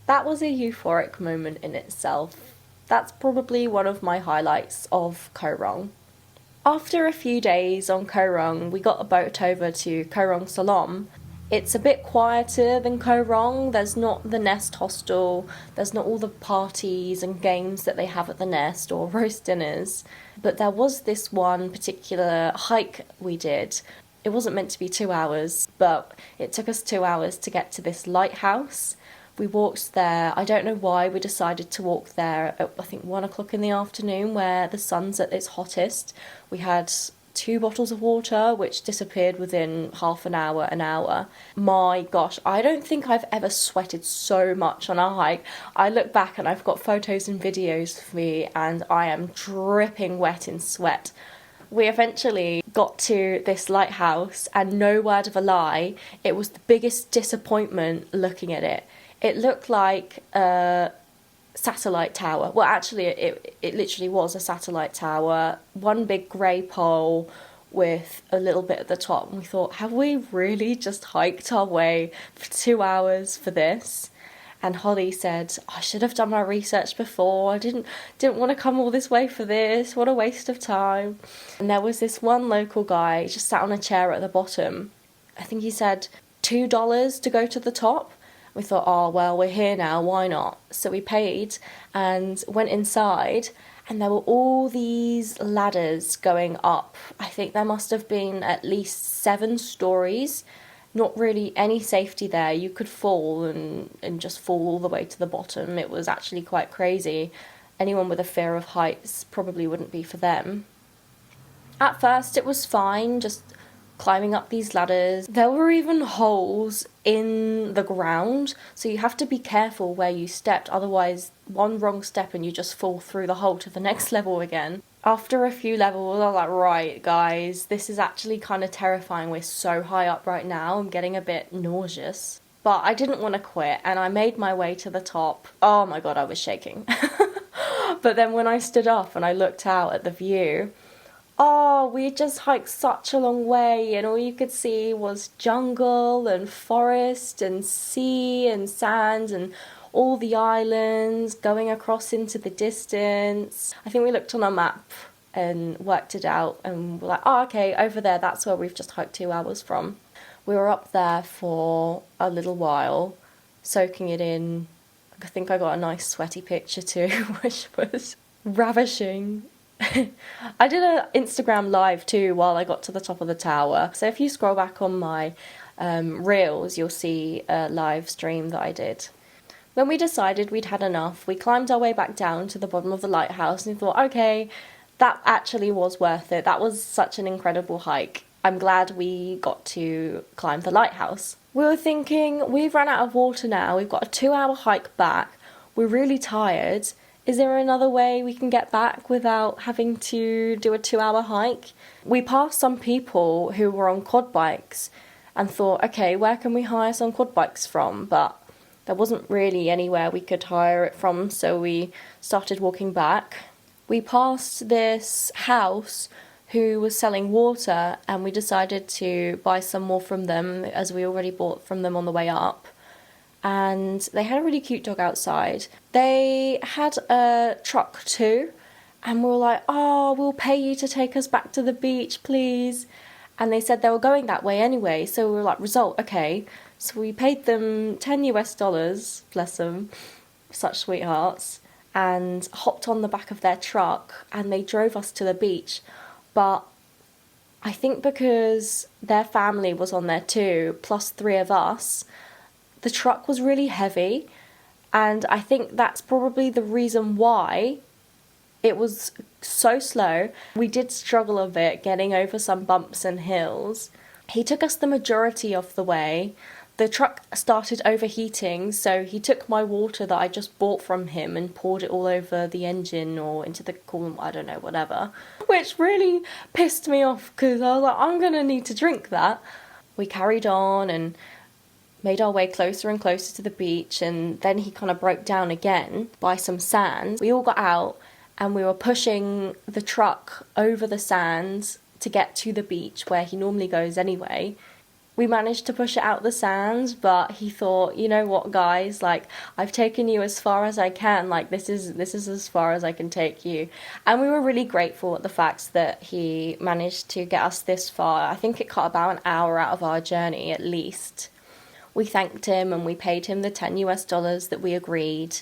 That was a euphoric moment in itself. That's probably one of my highlights of Koh Rong. After a few days on Koh Rong, we got a boat over to Koh Rong Salom. It's a bit quieter than Koh Rong. There's not the Nest hostel, there's not all the parties and games that they have at the Nest or roast dinners. But there was this one particular hike we did. It wasn't meant to be 2 hours, but it took us 2 hours to get to this lighthouse. We walked there. I don't know why we decided to walk there at, I think, 1 o'clock in the afternoon where the sun's at its hottest. We had 2 bottles of water, which disappeared within half an hour. My gosh, I don't think I've ever sweated so much on a hike. I look back and I've got photos and videos of me and I am dripping wet in sweat. We eventually got to this lighthouse and no word of a lie, it was the biggest disappointment looking at it. It looked like a satellite tower. Well, actually, it literally was a satellite tower. One big grey pole with a little bit at the top. And we thought, have we really just hiked our way for 2 hours for this? And Holly said, I should have done my research before. I didn't want to come all this way for this. What a waste of time. And there was this one local guy just sat on a chair at the bottom. I think he said $2 to go to the top. We thought, oh, well, we're here now, why not? So we paid and went inside, and there were all these ladders going up. I think there must have been at least 7 stories. Not really any safety there. You could fall and just fall all the way to the bottom. It was actually quite crazy. Anyone with a fear of heights probably wouldn't be for them. At first it was fine, just climbing up these ladders. There were even holes in the ground, so you have to be careful where you stepped, otherwise one wrong step and you just fall through the hole to the next level again. After a few levels, I was like, right guys, this is actually kind of terrifying. We're so high up right now, I'm getting a bit nauseous. But I didn't want to quit and I made my way to the top. Oh my god, I was shaking. But then when I stood up and I looked out at the view, oh, we just hiked such a long way and all you could see was jungle and forest and sea and sand and all the islands going across into the distance. I think we looked on our map and worked it out and we're like, oh, okay, over there, that's where we've just hiked 2 hours from. We were up there for a little while, soaking it in. I think I got a nice sweaty picture too, which was ravishing. I did an Instagram live too while I got to the top of the tower. So if you scroll back on my reels, you'll see a live stream that I did. When we decided we'd had enough, we climbed our way back down to the bottom of the lighthouse and thought, okay, that actually was worth it. That was such an incredible hike. I'm glad we got to climb the lighthouse. We were thinking, we've run out of water now. We've got a 2-hour hike back. We're really tired. Is there another way we can get back without having to do a 2-hour hike? We passed some people who were on quad bikes and thought, okay, where can we hire some quad bikes from? But there wasn't really anywhere we could hire it from, so we started walking back. We passed this house who was selling water and we decided to buy some more from them as we already bought from them on the way up. And they had a really cute dog outside. They had a truck too, and we were like, oh, we'll pay you to take us back to the beach, please. And they said they were going that way anyway, so we were like, result, okay. So we paid them $10, bless them, such sweethearts, and hopped on the back of their truck, and they drove us to the beach. But I think because their family was on there too, plus 3 of us, the truck was really heavy, and I think that's probably the reason why it was so slow. We did struggle a bit getting over some bumps and hills. He took us the majority of the way. The truck started overheating, so he took my water that I just bought from him and poured it all over the engine or into the coolant, I don't know, whatever. Which really pissed me off because I was like, I'm gonna need to drink that. We carried on and made our way closer and closer to the beach, and then he kind of broke down again by some sand. We all got out and we were pushing the truck over the sand to get to the beach where he normally goes anyway. We managed to push it out the sand, but he thought, you know what, guys, like, I've taken you as far as I can, like, this is as far as I can take you. And we were really grateful at the fact that he managed to get us this far. I think it cut about an hour out of our journey at least. We thanked him and we paid him the $10 that we agreed.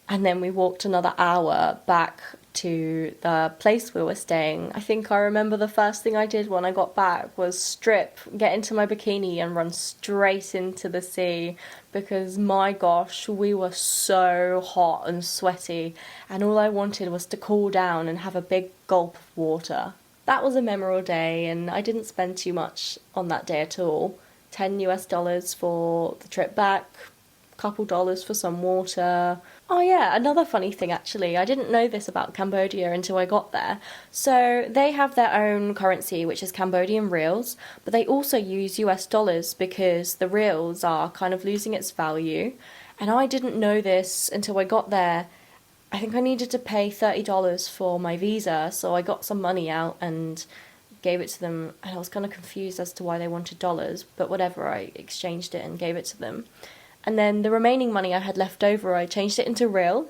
And then we walked another hour back to the place we were staying. I think I remember the first thing I did when I got back was strip, get into my bikini and run straight into the sea because my gosh, we were so hot and sweaty and all I wanted was to cool down and have a big gulp of water. That was a memorable day and I didn't spend too much on that day at all. $10 for the trip back, couple dollars for some water. Oh yeah, another funny thing actually, I didn't know this about Cambodia until I got there. So they have their own currency, which is Cambodian reals, but they also use US dollars because the reals are kind of losing its value. And I didn't know this until I got there. I think I needed to pay $30 for my visa, so I got some money out and gave it to them, and I was kind of confused as to why they wanted dollars, but whatever, I exchanged it and gave it to them. And then the remaining money I had left over, I changed it into real.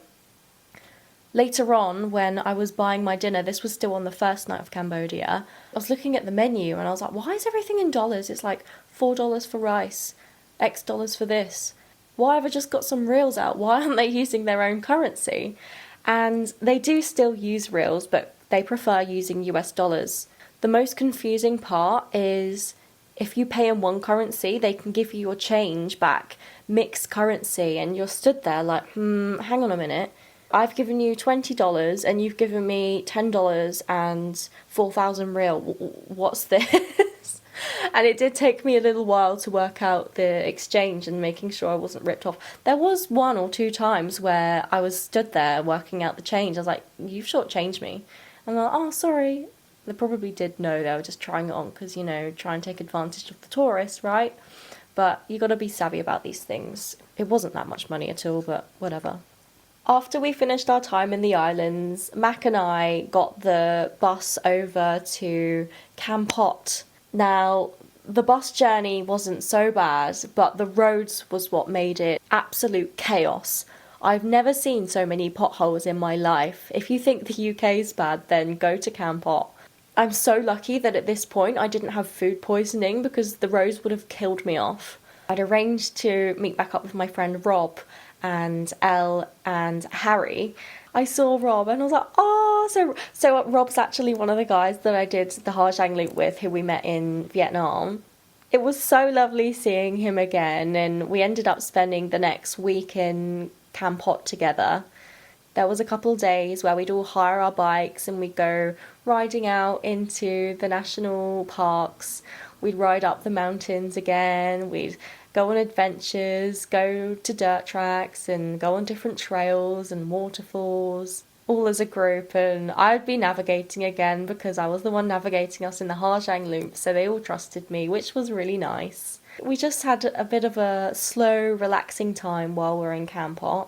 Later on, when I was buying my dinner, this was still on the first night of Cambodia, I was looking at the menu and I was like, why is everything in dollars? It's like $4 for rice, X dollars for this. Why have I just got some reals out? Why aren't they using their own currency? And they do still use reals, but they prefer using US dollars. The most confusing part is if you pay in one currency, they can give you your change back, mixed currency, and you're stood there like, hang on a minute. I've given you $20 and you've given me $10 and 4,000 real. What's this? And it did take me a little while to work out the exchange and making sure I wasn't ripped off. There was 1 or 2 times where I was stood there working out the change. I was like, you've shortchanged me. And I'm like, oh, sorry. They probably did know they were just trying it on because, you know, try and take advantage of the tourists, right? But you got to be savvy about these things. It wasn't that much money at all, but whatever. After we finished our time in the islands, Mac and I got the bus over to Kampot. Now, the bus journey wasn't so bad, but the roads was what made it absolute chaos. I've never seen so many potholes in my life. If you think the UK's bad, then go to Kampot. I'm so lucky that at this point I didn't have food poisoning because the roads would have killed me off. I'd arranged to meet back up with my friend Rob and Elle and Harry. I saw Rob and I was like, oh, so Rob's actually one of the guys that I did the Ha Giang loop with, who we met in Vietnam. It was so lovely seeing him again, and we ended up spending the next week in Kampot together. There was a couple of days where we'd all hire our bikes and we'd go riding out into the national parks. We'd ride up the mountains again. We'd go on adventures, go to dirt tracks and go on different trails and waterfalls, all as a group. And I'd be navigating again because I was the one navigating us in the Ha Giang loop, so they all trusted me, which was really nice. We just had a bit of a slow, relaxing time while we were in Kampot.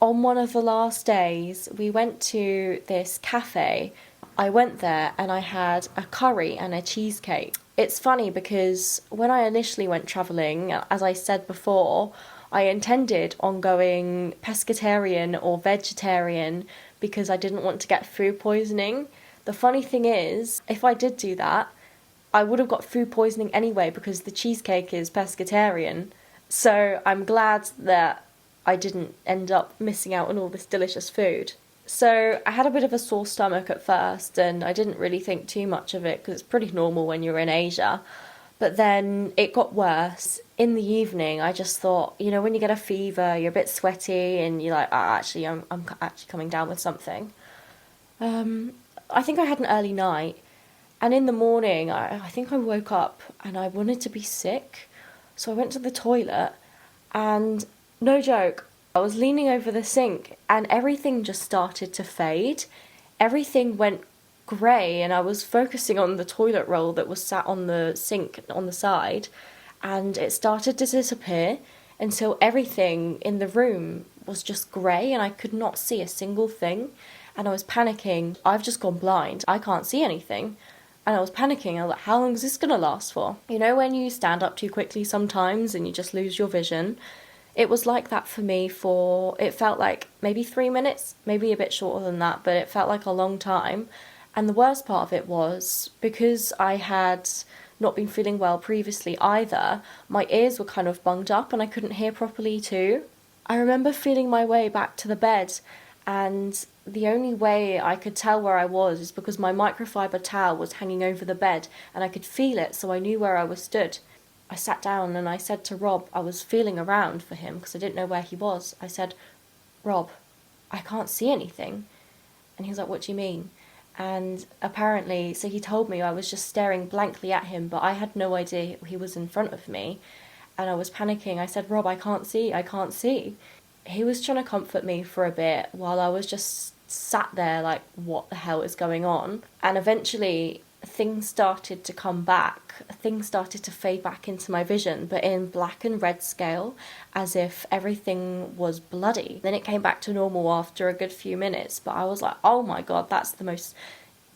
On one of the last days, we went to this cafe. I went there and I had a curry and a cheesecake. It's funny because when I initially went travelling, as I said before, I intended on going pescitarian or vegetarian because I didn't want to get food poisoning. The funny thing is, if I did do that, I would have got food poisoning anyway because the cheesecake is pescitarian. So I'm glad that I didn't end up missing out on all this delicious food. So I had a bit of a sore stomach at first and I didn't really think too much of it because it's pretty normal when you're in Asia. But then it got worse. In the evening, I just thought, you know, when you get a fever, you're a bit sweaty and you're like, I'm actually coming down with something. I think I had an early night. And in the morning, I think I woke up and I wanted to be sick. So I went to the toilet and, no joke, I was leaning over the sink and everything just started to fade. Everything went grey and I was focusing on the toilet roll that was sat on the sink on the side, and it started to disappear until everything in the room was just grey and I could not see a single thing. And I was panicking. I've just gone blind. I can't see anything. And I was panicking. I was like, how long is this going to last for? You know when you stand up too quickly sometimes and you just lose your vision? It was like that for me for, it felt like maybe 3 minutes, maybe a bit shorter than that, but it felt like a long time. And the worst part of it was, because I had not been feeling well previously either, my ears were kind of bunged up and I couldn't hear properly too. I remember feeling my way back to the bed, and the only way I could tell where I was is because my microfiber towel was hanging over the bed and I could feel it, so I knew where I was stood. I sat down and I said to Rob, I was feeling around for him because I didn't know where he was. I said, Rob, I can't see anything. And he was like, what do you mean? And apparently, so he told me I was just staring blankly at him, but I had no idea he was in front of me. And I was panicking. I said, Rob, I can't see, I can't see. He was trying to comfort me for a bit while I was just sat there like, what the hell is going on? And eventually things started to come back. Things started to fade back into my vision, but in black and red scale, as if everything was bloody. Then it came back to normal after a good few minutes, but I was like, oh my god, that's the most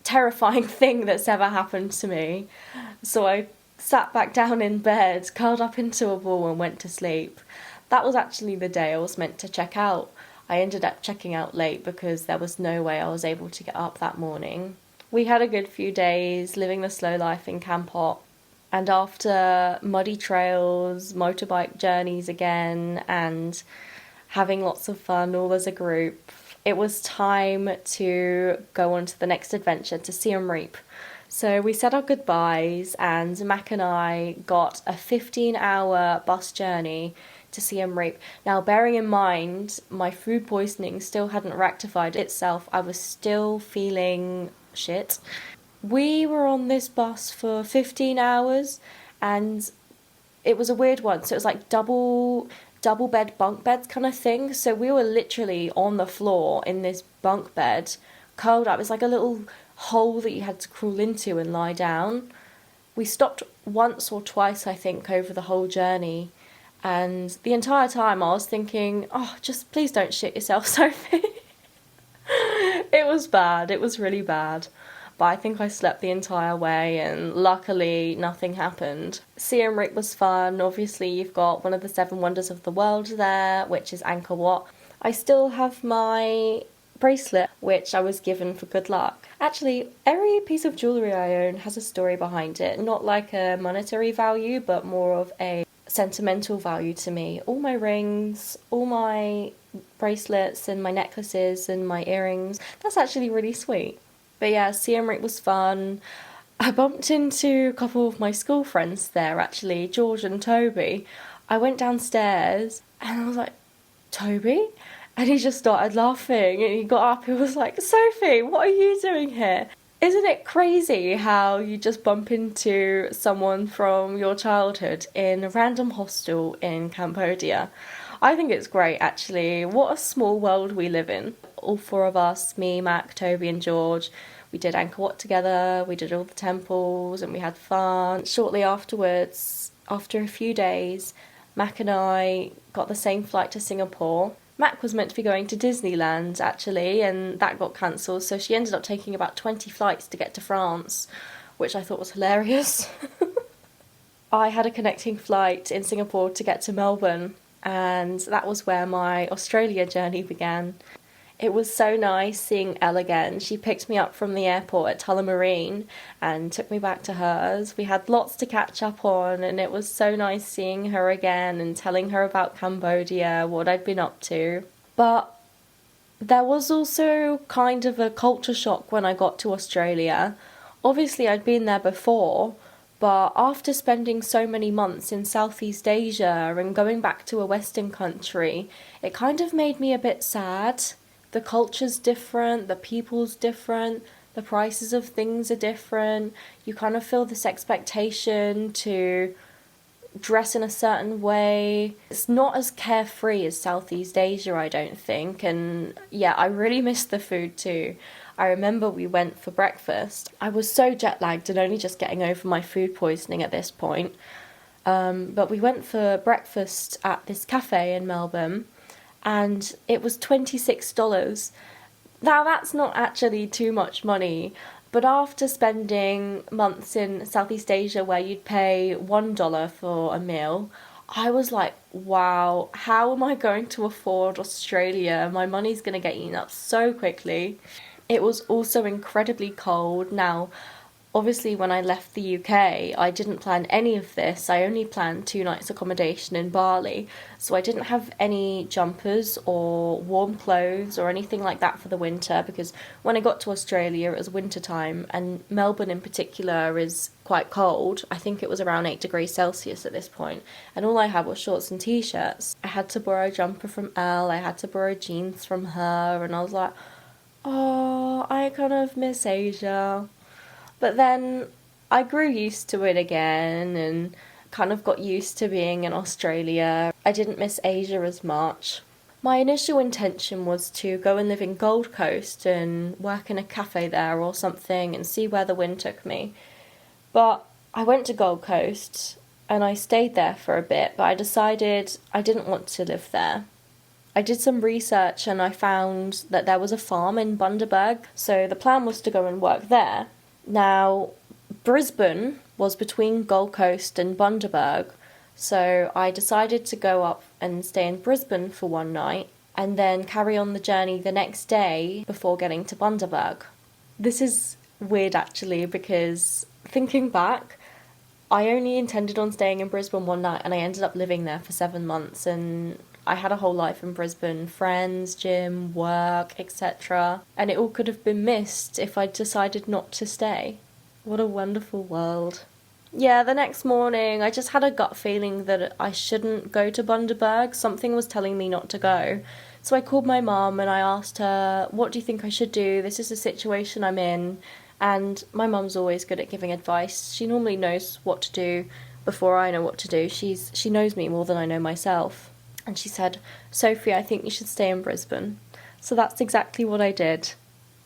terrifying thing that's ever happened to me. So I sat back down in bed, curled up into a ball and went to sleep. That was actually the day I was meant to check out. I ended up checking out late because there was no way I was able to get up that morning. We had a good few days living the slow life in Camp Hot, and after muddy trails, motorbike journeys again, and having lots of fun all as a group, it was time to go on to the next adventure, to Siem Reap. So we said our goodbyes, and Mac and I got a 15-hour bus journey to Siem Reap. Now, bearing in mind, my food poisoning still hadn't rectified itself. I was still feeling shit. We were on this bus for 15 hours, and it was a weird one. So it was like double bed bunk beds kind of thing. So we were literally on the floor in this bunk bed, curled up. It's like a little hole that you had to crawl into and lie down. We stopped once or twice, I think, over the whole journey. And the entire time I was thinking, oh, just please don't shit yourself, Sophie. It was bad. It was really bad. But I think I slept the entire way and luckily nothing happened. Siem Reap was fun. Obviously you've got one of the 7 wonders of the world there, which is Angkor Wat. I still have my bracelet, which I was given for good luck. Actually, every piece of jewellery I own has a story behind it. Not like a monetary value, but more of a sentimental value to me. All my rings, all my bracelets and my necklaces and my earrings. That's actually really sweet. But yeah, Siem Reap was fun. I bumped into a couple of my school friends there actually, George and Toby. I went downstairs and I was like, Toby? And he just started laughing and he got up and was like, Sophie, what are you doing here? Isn't it crazy how you just bump into someone from your childhood in a random hostel in Cambodia? I think it's great, actually. What a small world we live in. All 4 of us, me, Mac, Toby and George, we did Angkor Wat together, we did all the temples and we had fun. Shortly afterwards, after a few days, Mac and I got the same flight to Singapore. Mac was meant to be going to Disneyland, actually, and that got cancelled, so she ended up taking about 20 flights to get to France, which I thought was hilarious. I had a connecting flight in Singapore to get to Melbourne, and that was where my Australia journey began. It was so nice seeing Elle again. She picked me up from the airport at Tullamarine and took me back to hers. We had lots to catch up on and it was so nice seeing her again and telling her about Cambodia, what I'd been up to. But there was also kind of a culture shock when I got to Australia. Obviously I'd been there before, but after spending so many months in Southeast Asia and going back to a Western country, it kind of made me a bit sad. The culture's different, the people's different, the prices of things are different. You kind of feel this expectation to dress in a certain way. It's not as carefree as Southeast Asia, I don't think. And yeah, I really miss the food too. I remember we went for breakfast. I was so jet lagged and only just getting over my food poisoning at this point. But we went for breakfast at this cafe in Melbourne and it was $26. Now, that's not actually too much money, but after spending months in Southeast Asia where you'd pay $1 for a meal, I was like, wow, how am I going to afford Australia? My money's going to get eaten up so quickly. It was also incredibly cold. Now, obviously, when I left the UK, I didn't plan any of this. I only planned 2 nights accommodation in Bali, so I didn't have any jumpers or warm clothes or anything like that for the winter because when I got to Australia, it was winter time, and Melbourne in particular is quite cold. I think it was around 8 degrees Celsius at this point, and all I had was shorts and t-shirts. I had to borrow a jumper from Elle, I had to borrow jeans from her, and I was like, oh, I kind of miss Asia. But then I grew used to it again and kind of got used to being in Australia. I didn't miss Asia as much. My initial intention was to go and live in Gold Coast and work in a cafe there or something and see where the wind took me. But I went to Gold Coast and I stayed there for a bit, but I decided I didn't want to live there. I did some research and I found that there was a farm in Bundaberg, so the plan was to go and work there. Now, Brisbane was between Gold Coast and Bundaberg, so I decided to go up and stay in Brisbane for one night and then carry on the journey the next day before getting to Bundaberg. This is weird actually because thinking back, I only intended on staying in Brisbane one night and I ended up living there for 7 months and I had a whole life in Brisbane, friends, gym, work, etc. And it all could have been missed if I'd decided not to stay. What a wonderful world. Yeah, the next morning I just had a gut feeling that I shouldn't go to Bundaberg. Something was telling me not to go. So I called my mum and I asked her, what do you think I should do? This is the situation I'm in. And my mum's always good at giving advice. She normally knows what to do before I know what to do. She knows me more than I know myself. And she said, Sophie, I think you should stay in Brisbane. So that's exactly what I did.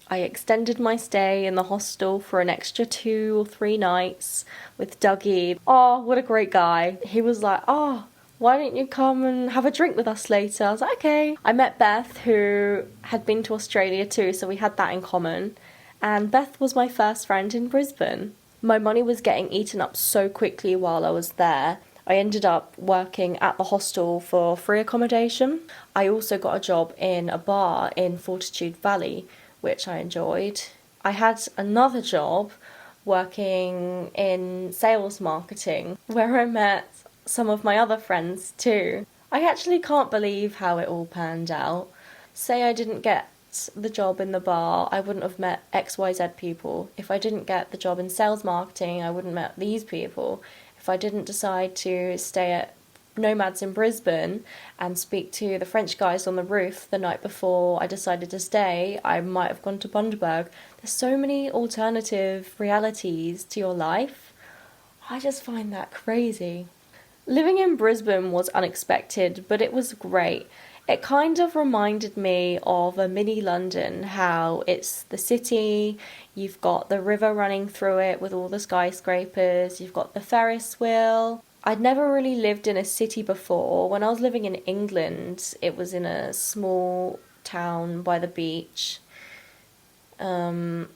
I extended my stay in the hostel for an extra 2 or 3 nights with Dougie. Oh, what a great guy. He was like, oh, why don't you come and have a drink with us later? I was like, okay. I met Beth, who had been to Australia too, so we had that in common. And Beth was my first friend in Brisbane. My money was getting eaten up so quickly while I was there. I ended up working at the hostel for free accommodation. I also got a job in a bar in Fortitude Valley, which I enjoyed. I had another job working in sales marketing, where I met some of my other friends too. I actually can't believe how it all panned out. Say I didn't get the job in the bar, I wouldn't have met XYZ people. If I didn't get the job in sales marketing, I wouldn't have met these people. If I didn't decide to stay at Nomads in Brisbane and speak to the French guys on the roof the night before I decided to stay, I might have gone to Bundaberg. There's so many alternative realities to your life. I just find that crazy. Living in Brisbane was unexpected, but it was great. It kind of reminded me of a mini London, how it's the city, you've got the river running through it with all the skyscrapers, you've got the Ferris wheel. I'd never really lived in a city before. When I was living in England, it was in a small town by the beach. When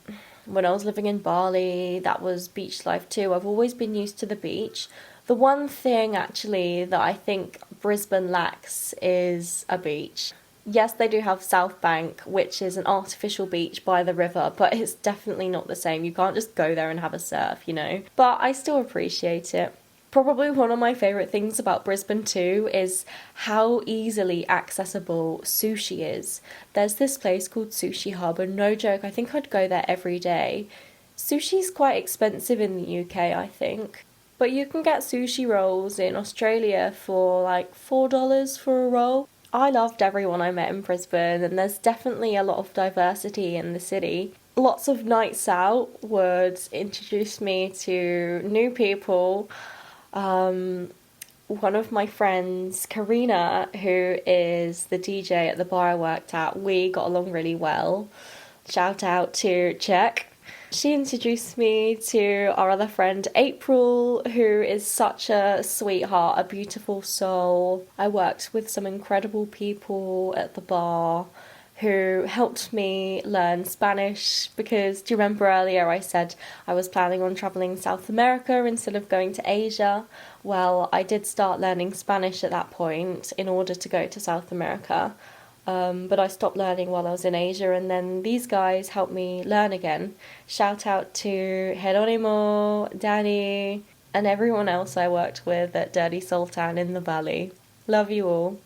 I was living in Bali, that was beach life too. I've always been used to the beach. The one thing actually that I think Brisbane lacks is a beach. Yes, they do have South Bank, which is an artificial beach by the river, but it's definitely not the same. You can't just go there and have a surf, you know. But I still appreciate it. Probably one of my favourite things about Brisbane too is how easily accessible sushi is. There's this place called Sushi Hub, and no joke, I think I'd go there every day. Sushi's quite expensive in the UK, I think. But you can get sushi rolls in Australia for like $4 for a roll. I loved everyone I met in Brisbane, and there's definitely a lot of diversity in the city. Lots of nights out would introduce me to new people. one of my friends, Karina, who is the DJ at the bar I worked at, we got along really well. Shout out to Czech. She introduced me to our other friend, April, who is such a sweetheart, a beautiful soul. I worked with some incredible people at the bar who helped me learn Spanish because, do you remember earlier I said I was planning on travelling South America instead of going to Asia? Well, I did start learning Spanish at that point in order to go to South America. But I stopped learning while I was in Asia, and then these guys helped me learn again. Shout out to Geronimo, Danny, and everyone else I worked with at Dirty Sultan in the Valley. Love you all.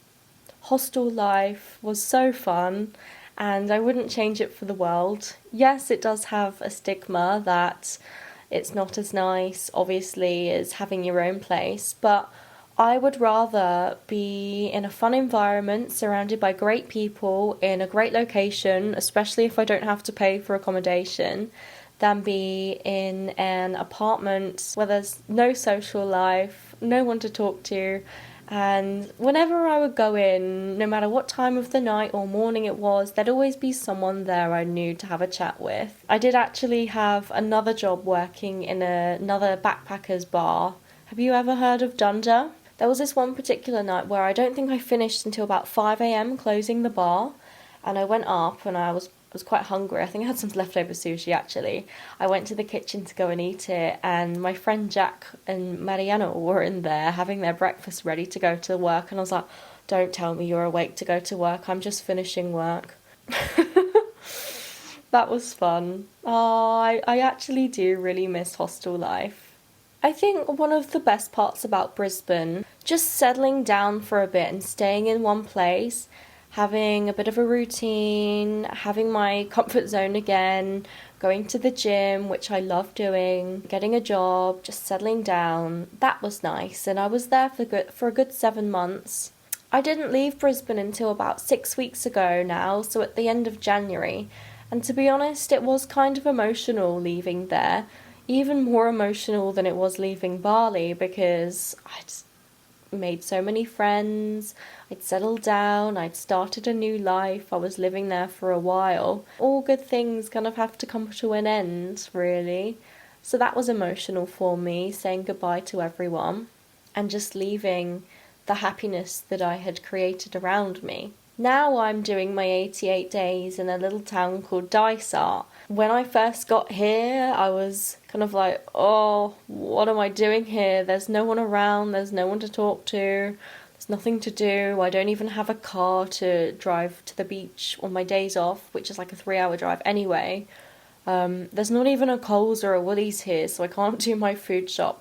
Hostel life was so fun, and I wouldn't change it for the world. Yes, it does have a stigma that it's not as nice, obviously, as having your own place, but I would rather be in a fun environment surrounded by great people in a great location, especially if I don't have to pay for accommodation, than be in an apartment where there's no social life, no one to talk to, and whenever I would go in, no matter what time of the night or morning it was, there'd always be someone there I knew to have a chat with. I did actually have another job working in another backpackers bar. Have you ever heard of Dunder? There was this one particular night where I don't think I finished until about 5 a.m. closing the bar, and I went up and I was quite hungry. I think I had some leftover sushi actually. I went to the kitchen to go and eat it, and my friend Jack and Mariano were in there having their breakfast ready to go to work, and I was like, don't tell me you're awake to go to work, I'm just finishing work. That was fun. Oh, I actually do really miss hostel life. I think one of the best parts about Brisbane, just settling down for a bit and staying in one place, having a bit of a routine, having my comfort zone again, going to the gym, which I love doing, getting a job, just settling down. That was nice, and I was there for a good 7 months. I didn't leave Brisbane until about 6 weeks ago now, so at the end of January, and to be honest, it was kind of emotional leaving there. Even more emotional than it was leaving Bali because I'd made so many friends, I'd settled down, I'd started a new life, I was living there for a while. All good things kind of have to come to an end, really. So that was emotional for me, saying goodbye to everyone and just leaving the happiness that I had created around me. Now I'm doing my 88 days in a little town called Dysart. When I first got here, I was kind of like, oh, what am I doing here? There's no one around, there's no one to talk to, there's nothing to do. I don't even have a car to drive to the beach on my days off, which is like a 3-hour drive anyway. There's not even a Coles or a Woolies here, so I can't do my food shop.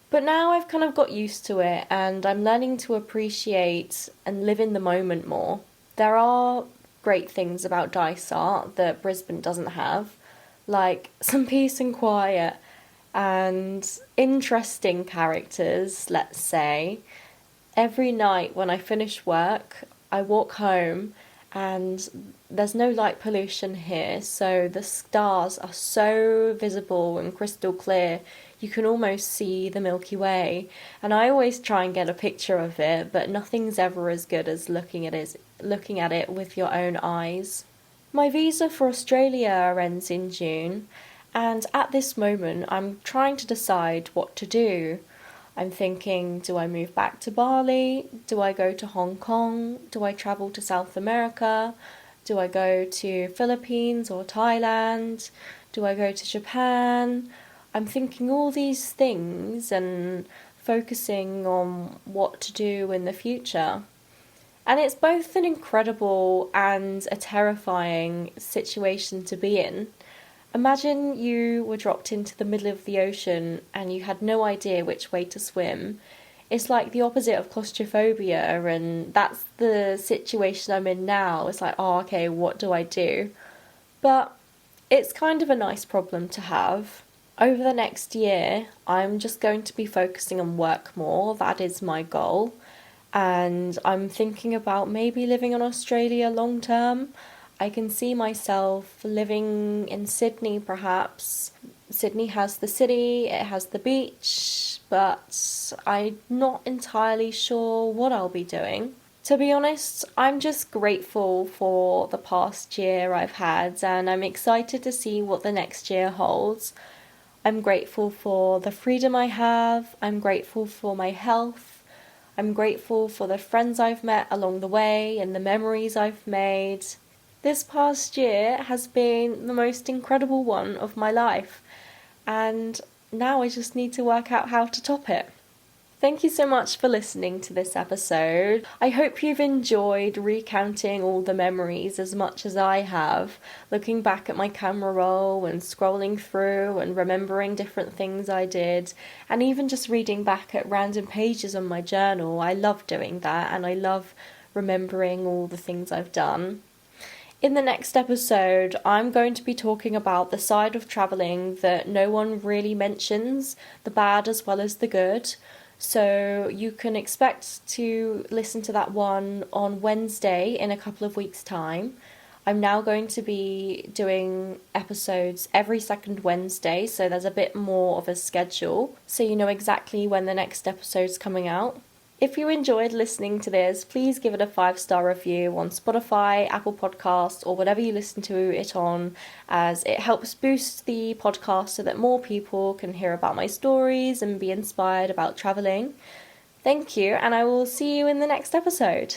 But now I've kind of got used to it, and I'm learning to appreciate and live in the moment more. There are great things about Dysart that Brisbane doesn't have, like some peace and quiet and interesting characters, let's say. Every night when I finish work, I walk home and there's no light pollution here, so the stars are so visible and crystal clear. You can almost see the Milky Way, and I always try and get a picture of it, but nothing's ever as good as looking at it with your own eyes. My visa for Australia ends in June, and at this moment I'm trying to decide what to do. I'm thinking, do I move back to Bali? Do I go to Hong Kong? Do I travel to South America? Do I go to Philippines or Thailand? Do I go to Japan? I'm thinking all these things and focusing on what to do in the future. And it's both an incredible and a terrifying situation to be in. Imagine you were dropped into the middle of the ocean and you had no idea which way to swim. It's like the opposite of claustrophobia, and that's the situation I'm in now. It's like, oh, okay, what do I do? But it's kind of a nice problem to have. Over the next year, I'm just going to be focusing on work more. That is my goal. And I'm thinking about maybe living in Australia long term. I can see myself living in Sydney perhaps, Sydney has the city, it has the beach, but I'm not entirely sure what I'll be doing. To be honest, I'm just grateful for the past year I've had, and I'm excited to see what the next year holds. I'm grateful for the freedom I have, I'm grateful for my health, I'm grateful for the friends I've met along the way and the memories I've made. This past year has been the most incredible one of my life, and now I just need to work out how to top it. Thank you so much for listening to this episode. I hope you've enjoyed recounting all the memories as much as I have, looking back at my camera roll and scrolling through and remembering different things I did, and even just reading back at random pages on my journal. I love doing that, and I love remembering all the things I've done. In the next episode, I'm going to be talking about the side of travelling that no one really mentions, the bad as well as the good. So you can expect to listen to that one on Wednesday in a couple of weeks' time. I'm now going to be doing episodes every second Wednesday, so there's a bit more of a schedule, so you know exactly when the next episode's coming out. If you enjoyed listening to this, please give it a 5-star review on Spotify, Apple Podcasts, or whatever you listen to it on, as it helps boost the podcast so that more people can hear about my stories and be inspired about travelling. Thank you, and I will see you in the next episode.